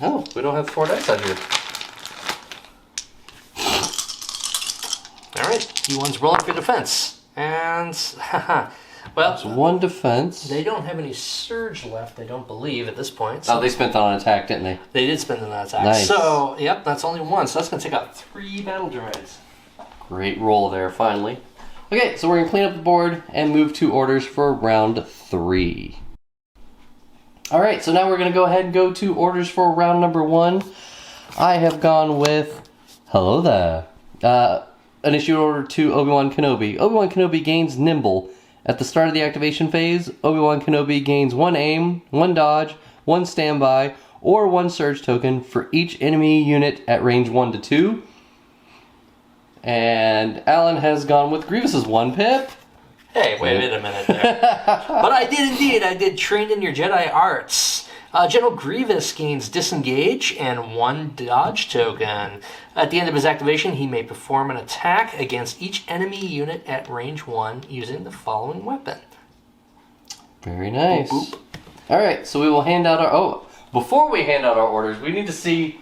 Oh, we don't have 4 dice out here. Alright, B1's rolling for defense. And, well, it's 1 defense. They don't have any surge left, I don't believe, at this point. So they spent that on attack, didn't they? They did spend it on attack. Nice. So, yep, that's only 1. So that's going to take out 3 battle droids. Great roll there, finally. Okay, so we're going to clean up the board and move to orders for round 3. Alright, so now we're going to go ahead and go to orders for round number 1. I have gone with, hello there, initiate order to Obi-Wan Kenobi. Obi-Wan Kenobi gains Nimble. At the start of the activation phase, Obi-Wan Kenobi gains 1 aim, 1 dodge, 1 standby, or 1 surge token for each enemy unit at range 1 to 2. And Alan has gone with Grievous's 1 pip. Hey, wait a minute there. But I did indeed. I did train in your Jedi arts. General Grievous gains Disengage and 1 dodge token. At the end of his activation, he may perform an attack against each enemy unit at range 1 using the following weapon. Very nice. Boop, boop. Alright, so we will hand out our... Oh, before we hand out our orders, we need to see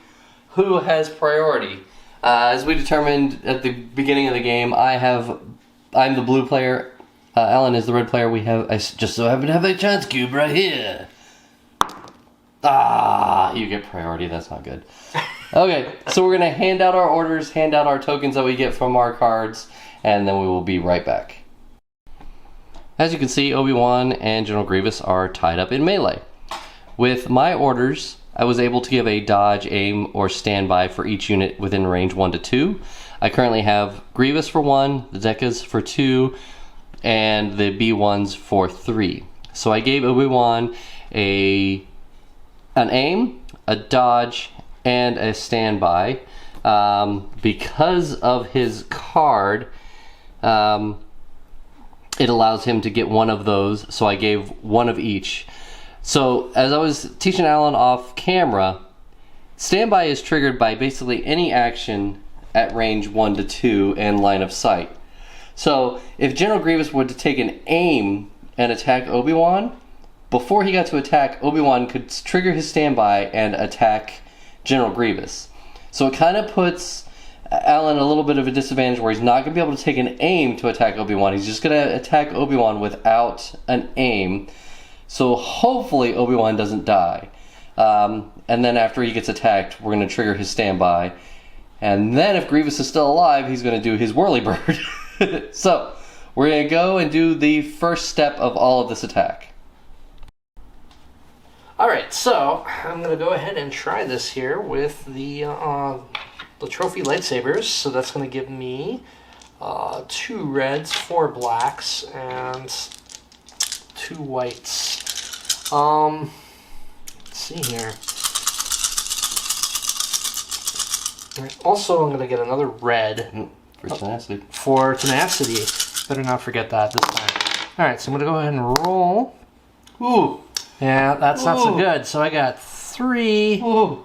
who has priority. As we determined at the beginning of the game, I'm the blue player, Alan is the red player. I just so happen to have a chance cube right here. Ah, you get priority, that's not good. Okay, so we're going to hand out our orders, hand out our tokens that we get from our cards, and then we will be right back. As you can see, Obi-Wan and General Grievous are tied up in melee. With my orders, I was able to give a dodge, aim, or standby for each unit within range 1 to 2. I currently have Grievous for 1, the Decas for 2, and the B1s for 3. So I gave Obi-Wan an aim, a dodge, and a standby. Because of his card, it allows him to get one of those, so I gave one of each. So as I was teaching Alan off camera, standby is triggered by basically any action at range 1 to 2 and line of sight. So if General Grievous were to take an aim and attack Obi-Wan, before he got to attack, Obi-Wan could trigger his standby and attack General Grievous. So it kind of puts Alan a little bit of a disadvantage where he's not going to be able to take an aim to attack Obi-Wan. He's just going to attack Obi-Wan without an aim. So hopefully Obi-Wan doesn't die. And then after he gets attacked, we're going to trigger his standby. And then if Grievous is still alive, he's going to do his Whirlybird. So we're going to go and do the first step of all of this attack. Alright, so I'm going to go ahead and try this here with the trophy lightsabers. So that's going to give me 2 reds, 4 blacks, and 2 whites. Let's see here. Alright, also, I'm going to get another red. For tenacity. For tenacity. Better not forget that this time. Alright, so I'm going to go ahead and roll. Ooh. Yeah, that's not so good. So I got 3. Ooh.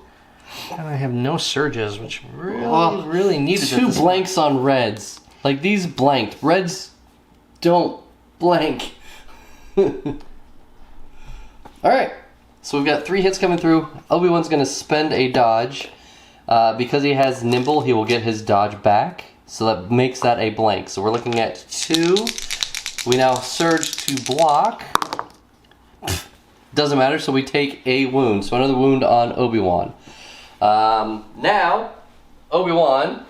And I have no surges, which really needed 2 blanks on reds. Like these blanked. Reds don't blank. Alright. So we've got 3 hits coming through. Obi-Wan's going to spend a dodge. Because he has nimble, he will get his dodge back. So that makes that a blank. So we're looking at 2. We now surge to block. Doesn't matter, so we take a wound. So another wound on Obi-Wan. Now, Obi-Wan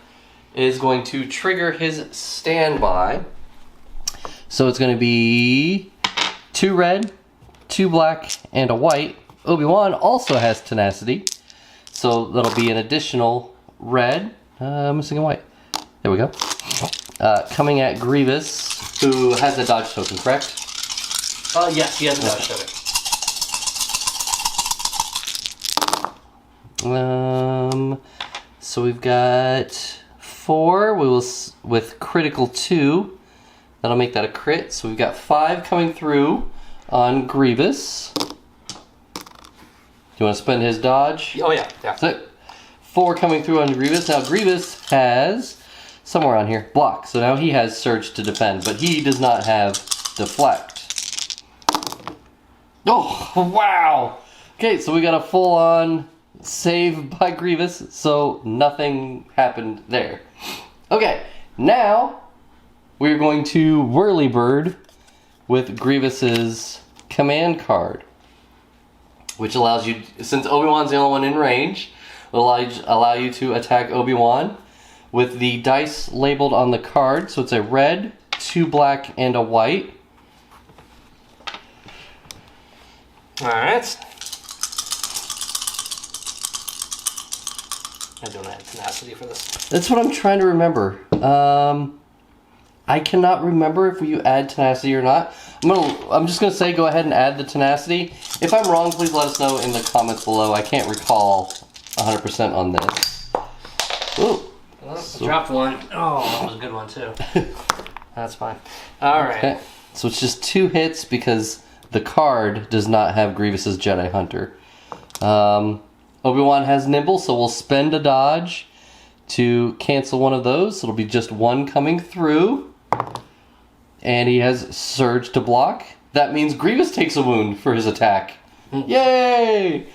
is going to trigger his standby. So it's going to be 2 red, 2 black, and a white. Obi-Wan also has tenacity. So that'll be an additional red. Missing a white. There we go. Coming at Grievous, who has a dodge token, correct? Yes, he has a dodge token. So we've got 4. We will with critical 2. That'll make that a crit. So we've got 5 coming through on Grievous. Do you want to spend his dodge? Oh yeah. That's it. 4 coming through on Grievous. Now Grievous has somewhere on here block. So now he has surge to defend, but he does not have deflect. Oh wow! Okay, so we got a full-on save by Grievous, so nothing happened there. Okay, now we're going to Whirlybird with Grievous's command card, which allows you, since Obi-Wan's the only one in range, will allow you to attack Obi-Wan with the dice labeled on the card. So it's a red, 2 black, and a white. Alright. I don't have tenacity for this. That's what I'm trying to remember. I cannot remember if you add tenacity or not. I'm just gonna say go ahead and add the tenacity. If I'm wrong, please let us know in the comments below. I can't recall 100% on this. Ooh. Dropped one. Oh, that was a good one too. That's fine. Alright. Okay. So it's just 2 hits because the card does not have Grievous's Jedi Hunter. Obi-Wan has nimble, so we'll spend a dodge to cancel one of those. So it'll be just 1 coming through. And he has surge to block. That means Grievous takes a wound for his attack. Yay!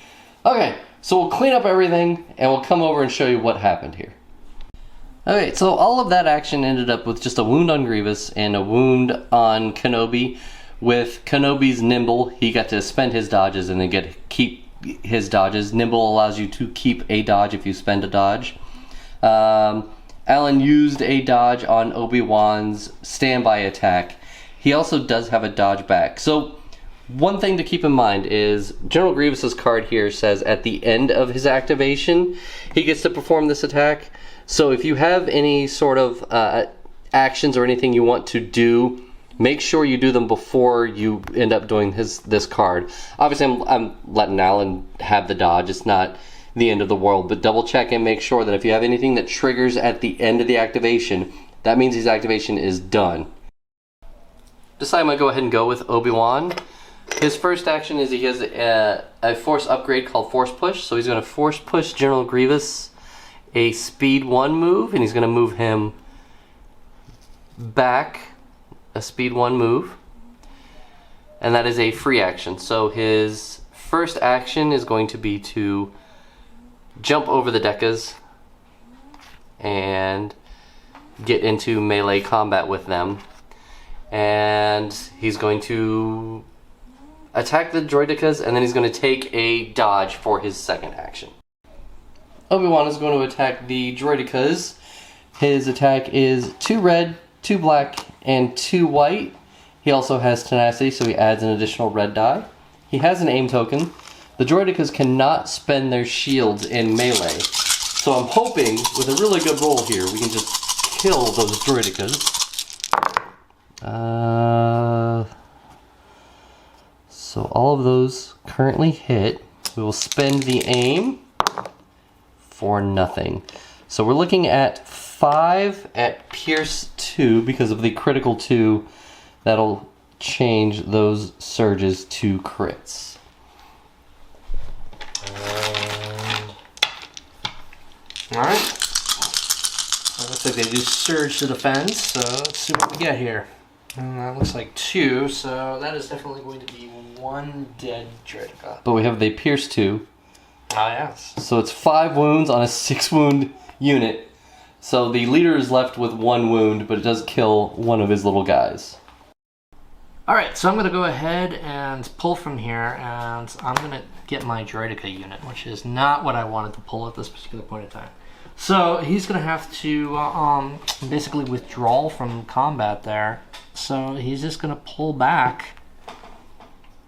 Okay, so we'll clean up everything and we'll come over and show you what happened here. Okay, so all of that action ended up with just a wound on Grievous and a wound on Kenobi. With Kenobi's nimble, he got to spend his dodges and then keep his dodges. Nimble allows you to keep a dodge if you spend a dodge. Alan used a dodge on Obi-Wan's standby attack. He also does have a dodge back. So one thing to keep in mind is General Grievous's card here says at the end of his activation, he gets to perform this attack. So if you have any sort of actions or anything you want to do, make sure you do them before you end up doing this card. Obviously, I'm letting Alan have the dodge. It's not the end of the world, but double check and make sure that if you have anything that triggers at the end of the activation, that means his activation is done. Decide I'm going to go ahead and go with Obi-Wan. His first action is he has a force upgrade called Force Push, so he's going to Force Push General Grievous a Speed 1 move, and he's going to move him back a Speed 1 move, and that is a free action. So his first action is going to be to jump over the Decas and get into melee combat with them, and he's going to attack the Droidekas, and then he's going to take a dodge for his second action. Obi-Wan is going to attack the Droidekas. His attack is 2 red, 2 black, and 2 white. He also has tenacity, so he adds an additional red die. He has an aim token. The Droidekas cannot spend their shields in melee, so I'm hoping with a really good roll here we can just kill those Droidekas. So all of those currently hit. We will spend the aim for nothing. So we're looking at 5 at Pierce 2 because of the critical 2. That'll change those surges to crits. Alright. Well, looks like they do surge to defense, so let's see what we get here. And that looks like 2, so that is definitely going to be 1 dead Droideka. But we have the Pierce 2. Ah, yes. So it's 5 wounds on a 6 wound unit. So the leader is left with 1 wound, but it does kill one of his little guys. Alright, so I'm going to go ahead and pull from here, and I'm going to get my Droideka unit, which is not what I wanted to pull at this particular point in time. So he's going to have to basically withdraw from combat there. So he's just going to pull back.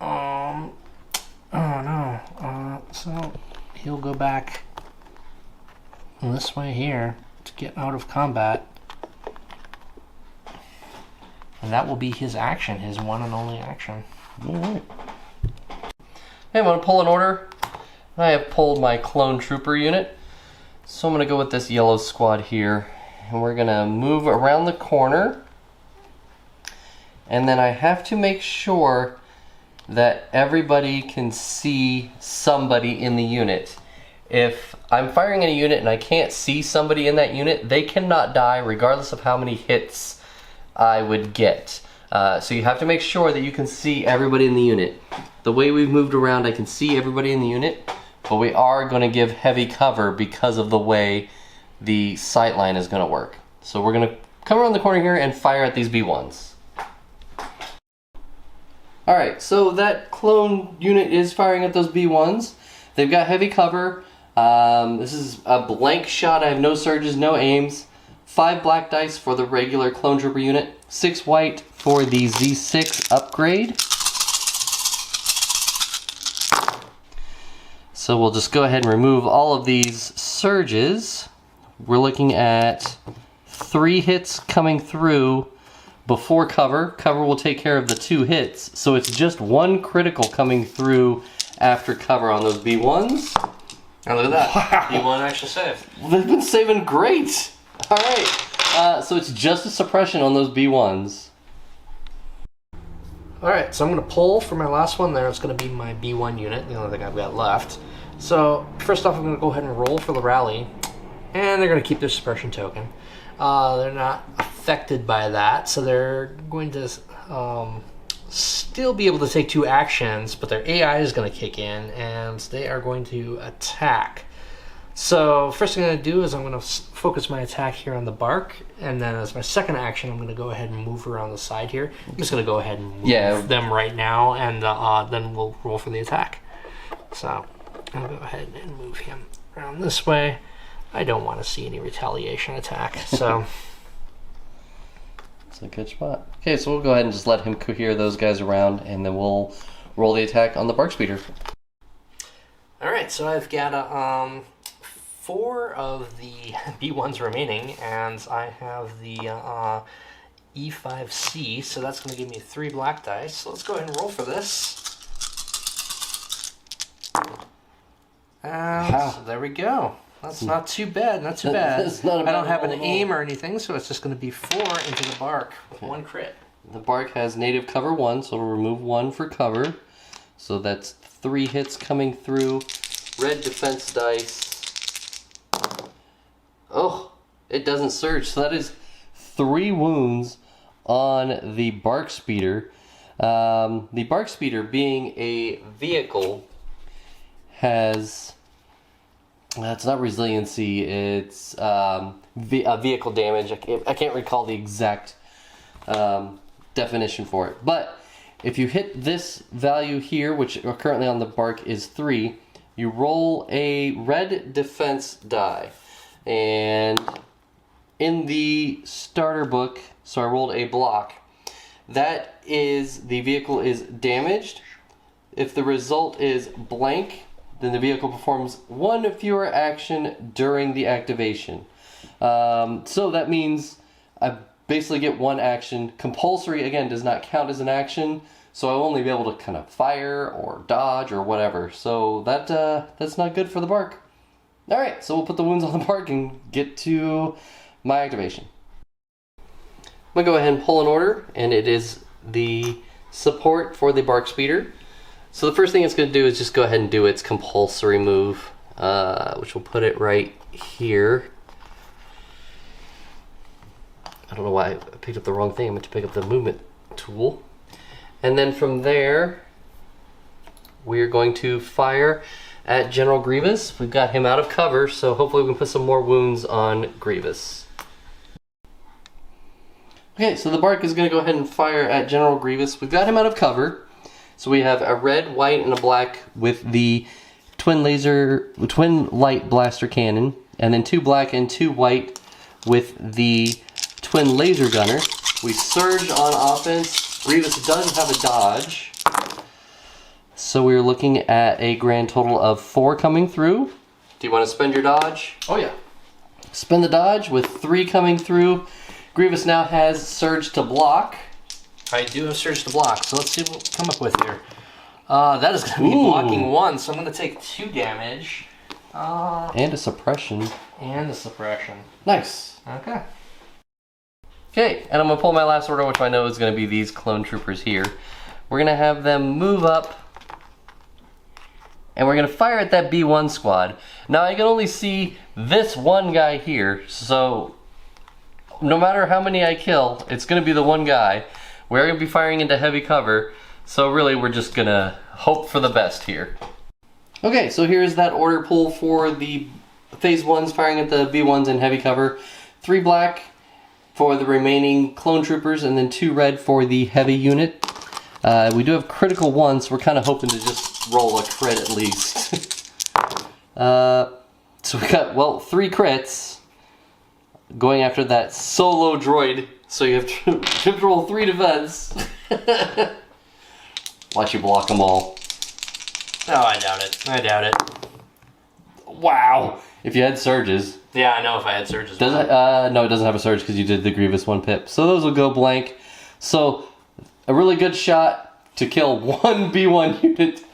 Oh no. So he'll go back this way here to get out of combat. And that will be his action, his one and only action. Alright. Hey, I'm going to pull an order. I have pulled my clone trooper unit. So I'm going to go with this yellow squad here. And we're going to move around the corner. And then I have to make sure that everybody can see somebody in the unit. If I'm firing in a unit and I can't see somebody in that unit, they cannot die regardless of how many hits I would get. So you have to make sure that you can see everybody in the unit. The way we've moved around, I can see everybody in the unit, but we are going to give heavy cover because of the way the sight line is going to work. So we're going to come around the corner here and fire at these B1s. Alright, so that clone unit is firing at those B1s. They've got heavy cover. This is a blank shot. I have no surges, no aims. 5 black dice for the regular clone trooper unit. 6 white for the Z6 upgrade. So we'll just go ahead and remove all of these surges. We're looking at 3 hits coming through before cover. Cover will take care of the 2 hits, so it's just 1 critical coming through after cover on those B1s. And look at that. Wow. B1 actually saved. They've been saving great. Alright, so it's just a suppression on those B1s. Alright, so I'm going to pull for my last one there. It's going to be my B1 unit, the only thing I've got left. So first off, I'm going to go ahead and roll for the rally. And they're going to keep their suppression token. They're not affected by that, so they're going to still be able to take 2 actions, but their AI is going to kick in, and they are going to attack. So first thing I'm going to do is I'm going to focus my attack here on the bark, and then as my second action, I'm going to go ahead and move around the side here. I'm just going to go ahead and move them right now, and then we'll roll for the attack. So I'll go ahead and move him around this way. I don't want to see any retaliation attack, so... It's a good spot. Okay, so we'll go ahead and just let him cohere those guys around, and then we'll roll the attack on the bark speeder. Alright, so I've got 4 of the B1s remaining, and I have the E5C, so that's going to give me 3 black dice. So let's go ahead and roll for this. So there we go. That's not too bad, not too bad. That's not a I bad don't have an roll at all. aim or anything, so it's just going to be 4 into the bark with 1 crit. The bark has native cover 1, so it'll remove 1 for cover. So that's 3 hits coming through. Red defense dice. Oh, it doesn't surge. So that is 3 wounds on the bark speeder. The bark speeder, being a vehicle, has... it's not resiliency, it's vehicle damage. I can't recall the exact definition for it. But if you hit this value here, which currently on the bark is 3, you roll a red defense die. And in the starter book, so I rolled a block, that is, the vehicle is damaged. If the result is blank, then the vehicle performs 1 fewer action during the activation. So that means I basically get 1 action. Compulsory, again, does not count as an action, so I'll only be able to kind of fire or dodge or whatever. So that's not good for the bark. All right, so we'll put the wounds on the bark and get to my activation. I'm gonna go ahead and pull an order, and it is the support for the bark speeder. So the first thing it's going to do is just go ahead and do its compulsory move, which will put it right here. I don't know why I picked up the wrong thing. I meant to pick up the movement tool. And then from there, we're going to fire at General Grievous. We've got him out of cover, so hopefully we can put some more wounds on Grievous. Okay, so the bark is going to go ahead and fire at General Grievous. We've got him out of cover. So we have a red, white, and a black with the twin light blaster cannon, and then 2 black and 2 white with the twin laser gunner. We surge on offense. Grievous does have a dodge. So we're looking at a grand total of 4 coming through. Do you want to spend your dodge? Oh, yeah. Spend the dodge with 3 coming through. Grievous now has surge to block. I do have surge to block, so let's see what we come up with here. That is going to be blocking 1, so I'm going to take 2 damage. And a suppression. And a suppression. Nice. Okay. Okay, and I'm going to pull my last order, which I know is going to be these clone troopers here. We're going to have them move up, and we're going to fire at that B1 squad. Now, I can only see this one guy here, so no matter how many I kill, it's going to be the one guy. We're going to be firing into heavy cover, so really we're just going to hope for the best here. Okay, so here's that order pull for the phase 1s firing at the B1s in heavy cover. 3 black for the remaining clone troopers, and then 2 red for the heavy unit. We do have critical 1, so we're kind of hoping to just roll a crit at least. So we got, well, 3 crits going after that solo droid. So you have to roll 3 defense. Watch you block them all. Oh, I doubt it. I doubt it. Wow. If you had surges. Yeah, I know if I had surges. Does it? No, it doesn't have a surge because you did the Grievous 1 pip. So those will go blank. So a really good shot to kill 1 B1 unit.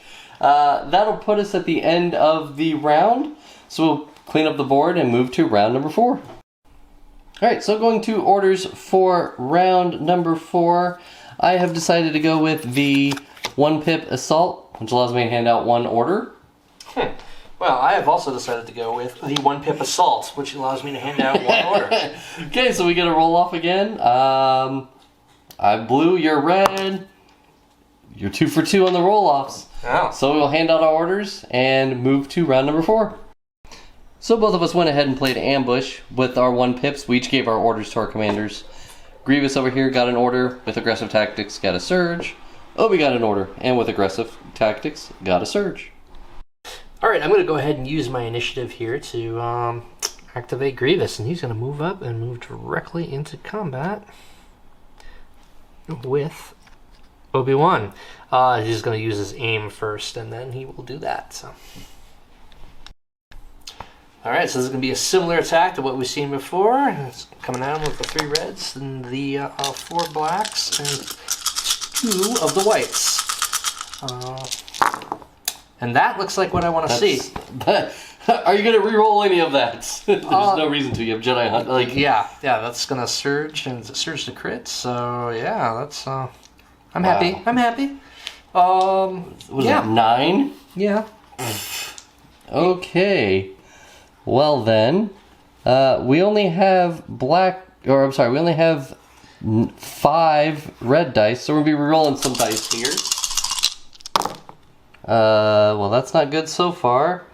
That'll put us at the end of the round. So we'll clean up the board and move to round number 4. Alright, so going to orders for round number 4, I have decided to go with the 1 pip assault, which allows me to hand out 1 order. Well, I have also decided to go with the 1 pip assault, which allows me to hand out 1 order. Okay, so we get a roll off again. I'm blue, you're red. You're 2 for 2 on the roll offs. Oh. So we'll hand out our orders and move to round number 4. So both of us went ahead and played ambush with our 1 pips. We each gave our orders to our commanders. Grievous over here got an order with aggressive tactics, got a surge. Obi got an order, and with aggressive tactics, got a surge. Alright, I'm going to go ahead and use my initiative here to activate Grievous, and he's going to move up and move directly into combat with Obi-Wan. He's going to use his aim first, and then he will do that. So. Alright, so this is going to be a similar attack to what we've seen before. It's coming out with the 3 reds and the 4 blacks and 2 of the whites. And that looks like what I want to see. Are you going to re-roll any of that? There's no reason to. You have Jedi Hunt. Yeah, that's going to surge, and surge to crit. So, yeah, that's... I'm happy. I'm happy. Was it 9? Yeah. Okay. Well then, we only have we only have 5 red dice, so we're gonna be rolling some dice here. Well, that's not good so far.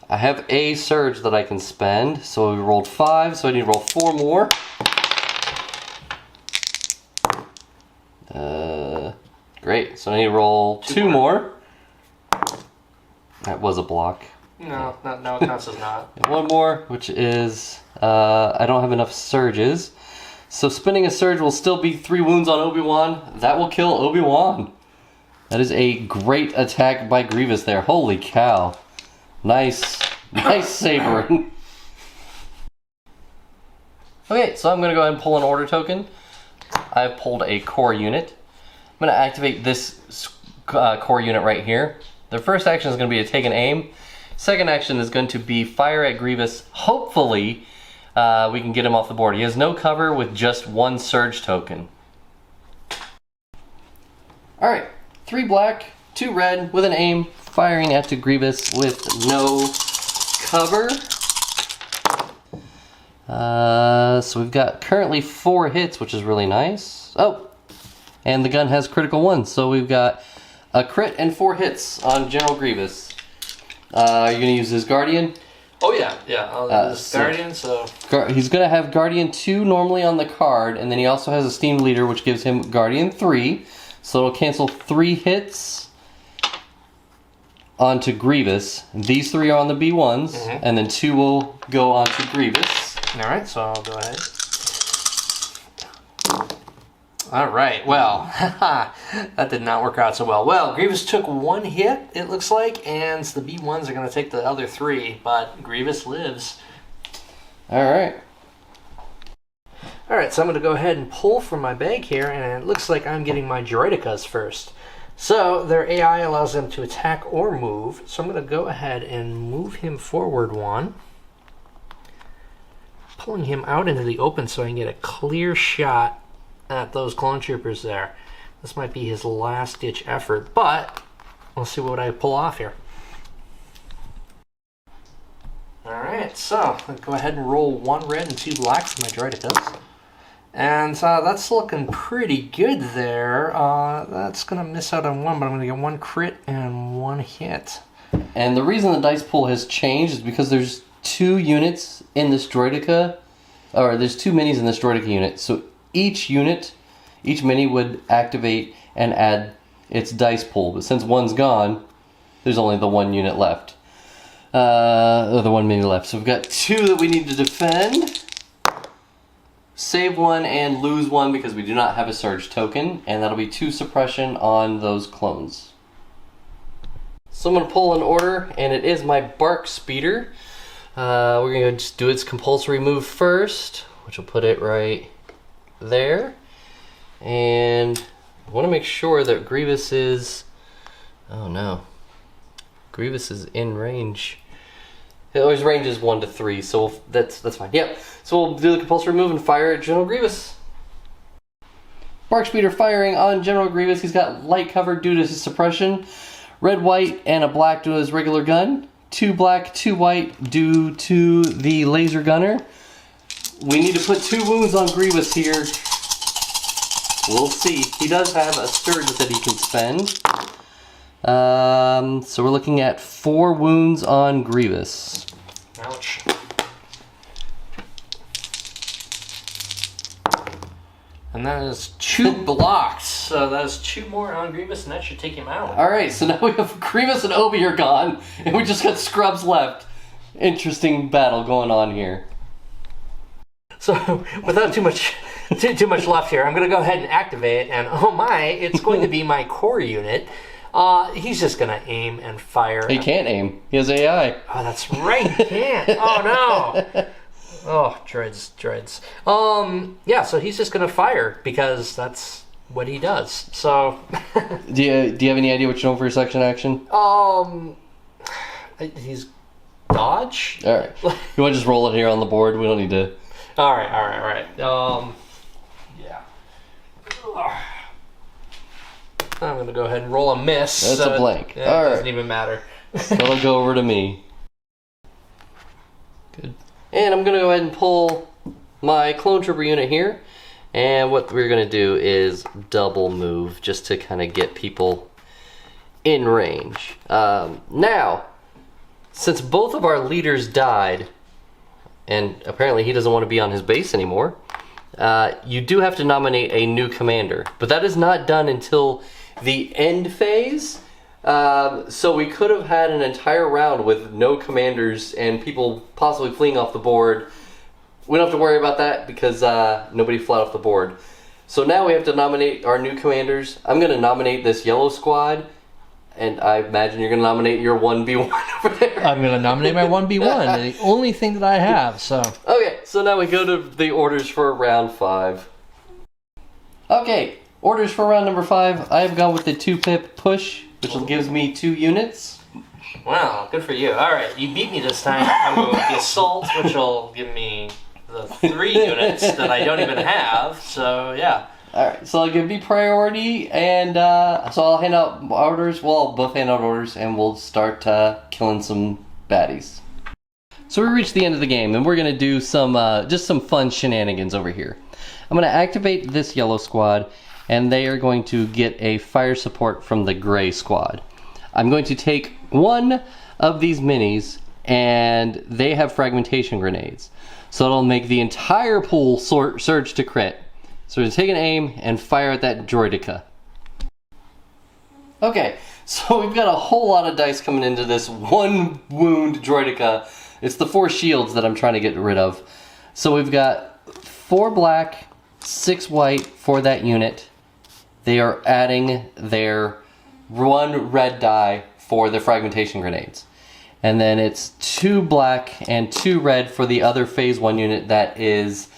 I have a surge that I can spend, so we rolled 5, so I need to roll 4 more. Great, so I need to roll 2 more. That was a block. No, it counts as not. 1 more, which is, I don't have enough surges. So spinning a surge will still be 3 wounds on Obi-Wan. That will kill Obi-Wan. That is a great attack by Grievous there. Holy cow. Nice sabering. Okay, so I'm going to go ahead and pull an order token. I've pulled a core unit. I'm going to activate this core unit right here. The first action is going to be to take an aim. Second action is going to be fire at Grievous. Hopefully, we can get him off the board. He has no cover with just 1 surge token. Alright, 3 black, 2 red with an aim, firing at Grievous with no cover. So we've got currently 4 hits, which is really nice. Oh, and the gun has critical 1, so we've got a crit and 4 hits on General Grievous. You're going to use his Guardian? Oh yeah. Guardian, so... He's going to have Guardian 2 normally on the card, and then he also has Esteemed Leader, which gives him Guardian 3. So it'll cancel 3 hits onto Grievous. These 3 are on the B1s, and then 2 will go onto Grievous. Alright, so I'll go ahead. Alright, well, that did not work out so well. Well, Grievous took 1 hit, it looks like, and the B1s are going to take the other 3, but Grievous lives. Alright. Alright, so I'm going to go ahead and pull from my bag here, and it looks like I'm getting my Droidekas first. So, their AI allows them to attack or move, so I'm going to go ahead and move him forward 1. Pulling him out into the open so I can get a clear shot at those clone troopers there. This might be his last ditch effort, but we'll see what I pull off here. Alright, so I'll go ahead and roll 1 red and 2 blacks for my Droidekas. And that's looking pretty good there. That's going to miss out on 1, but I'm going to get 1 crit and 1 hit. And the reason the dice pool has changed is because there's 2 units in this Droideka, or there's 2 minis in this Droideka unit. So each mini would activate and add its dice pool. But since 1's gone, there's only the 1 unit left. Or the 1 mini left. So we've got 2 that we need to defend. Save 1 and lose 1 because we do not have a surge token. And that'll be 2 suppression on those clones. So I'm going to pull an order, and it is my Bark Speeder. We're going to just do its compulsory move first, which will put it right there. And I want to make sure that Grievous is... Oh no. Grievous is in range. His range is 1 to 3, so that's fine. Yep. So we'll do the compulsory move and fire at General Grievous. Bark Speeder firing on General Grievous. He's got light cover due to his suppression. Red, white, and a black due to his regular gun. 2 black, 2 white due to the laser gunner. We need to put 2 wounds on Grievous here. We'll see. He does have a surge that he can spend. So we're looking at 4 wounds on Grievous. Ouch. And that is 2 blocks. So that is 2 more on Grievous, and that should take him out. Alright, so now we have Grievous and Obi are gone, and we just got Scrubs left. Interesting battle going on here. So, without too much left here, I'm going to go ahead and activate, and oh my, it's going to be my core unit. He's just going to aim and fire. He can't aim. He has AI. Oh, that's right, he can't. Oh, no. Oh, dreads. Yeah, so he's just going to fire, because that's what he does. So... Do you have any idea what you're doing for your section action? He's dodge. All right. You want to just roll it here on the board? We don't need to. All right. Yeah. I'm gonna go ahead and roll a miss. That's a blank. It All right. doesn't even matter. So it'll go over to me. Good. And I'm gonna go ahead and pull my clone trooper unit here. And what we're gonna do is double move just to kind of get people in range. Now, since both of our leaders died, and apparently he doesn't want to be on his base anymore, you do have to nominate a new commander. But that is not done until the end phase. So we could have had an entire round with no commanders and people possibly fleeing off the board. We don't have to worry about that because nobody fled off the board. So now we have to nominate our new commanders. I'm going to nominate this yellow squad, and I imagine you're going to nominate your 1B1 over there. I'm gonna nominate my 1B1, the only thing that I have. So Okay, so now we go to the orders for round 5. Okay, orders for round number 5. I have gone with the 2-pip push, which gives me 2 units. wow, good for you. All right, you beat me this time. I'm going with the assault, which will give me the 3 units that I don't even have. So yeah. Alright, so I'll give me priority, and so I'll hand out orders. Well, I'll both hand out orders, and we'll start killing some baddies. So we reached the end of the game, and we're going to do some just some fun shenanigans over here. I'm going to activate this yellow squad, and they are going to get a fire support from the gray squad. I'm going to take one of these minis, and they have fragmentation grenades. So it'll make the entire pool surge to crit. So we're going to take an aim and fire at that droideka. Okay, so we've got a whole lot of dice coming into this 1 wound droideka. It's the 4 shields that I'm trying to get rid of. So we've got 4 black, 6 white for that unit. They are adding their 1 red die for the fragmentation grenades. And then it's 2 black and 2 red for the other phase 1 unit that is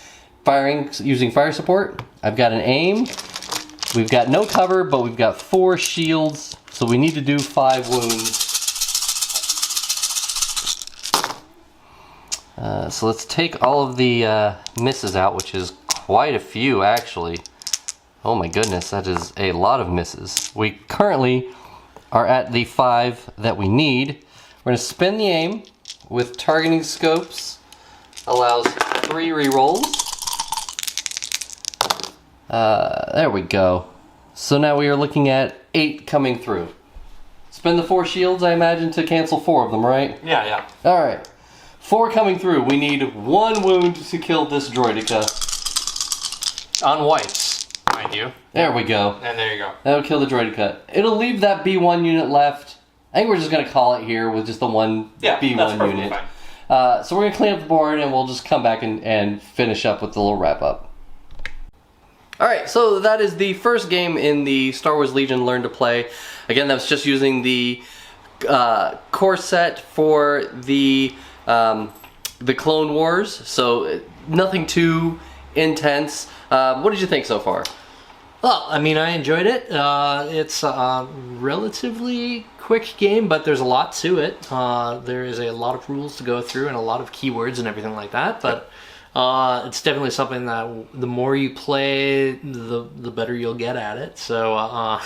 firing using fire support. I've got an aim. We've got no cover, but we've got 4 shields, so we need to do 5 wounds. So let's take all of the misses out, which is quite a few actually. Oh my goodness, that is a lot of misses. We currently are at the 5 that we need. We're going to spin the aim with targeting scopes. Allows 3 rerolls. There we go. So now we are looking at 8 coming through. Spend the 4 shields, I imagine, to cancel 4 of them, right? Yeah. Alright. 4 coming through. We need 1 wound to kill this droideka. On whites, mind you. There we go. And there you go. That'll kill the droideka. It'll leave that B1 unit left. I think we're just going to call it here with just the one B1 that's unit. fine. So we're going to clean up the board and we'll just come back and finish up with the little wrap up. Alright, so that is the first game in the Star Wars Legion Learn to Play. Again, that's just using the core set for the Clone Wars, so nothing too intense. What did you think so far? Well, I mean, I enjoyed it. It's a relatively quick game, but there's a lot to it. There is a lot of rules to go through and a lot of keywords and everything like that, but it's definitely something that the more you play, the better you'll get at it. So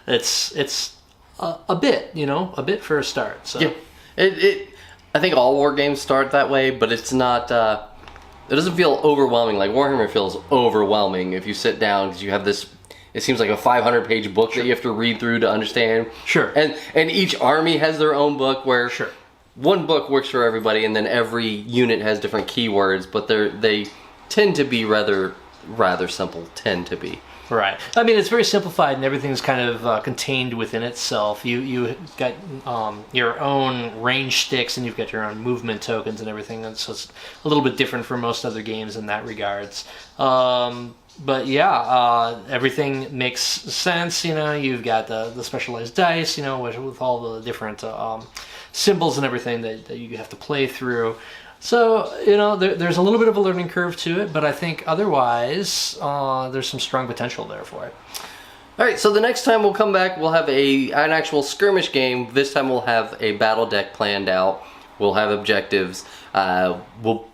it's a bit, a bit for a start. So. Yeah, I think all war games start that way, but it's not. It doesn't feel overwhelming. Like Warhammer feels overwhelming if you sit down because you have this. It seems like a 500-page book that you have to read through to understand. Sure. And each army has their own book where. Sure. One book works for everybody, and then every unit has different keywords, but they tend to be rather simple. Tend to be. Right. I mean, it's very simplified, and everything's kind of contained within itself. You got your own range sticks, and you've got your own movement tokens and everything. And so it's a little bit different from most other games in that regards. But yeah, everything makes sense. You've got the specialized dice. With all the different symbols and everything that you have to play through. So, there's a little bit of a learning curve to it, but I think otherwise there's some strong potential there for it. Alright, so the next time we'll come back, we'll have an actual skirmish game. This time we'll have a battle deck planned out. We'll have objectives. We'll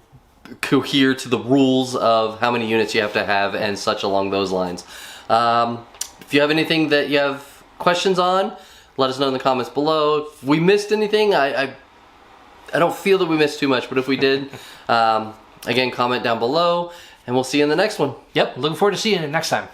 cohere to the rules of how many units you have to have and such along those lines. If you have anything that you have questions on, let us know in the comments below. If we missed anything, I don't feel that we missed too much, but if we did, again, comment down below, and we'll see you in the next one. Yep, looking forward to seeing you next time.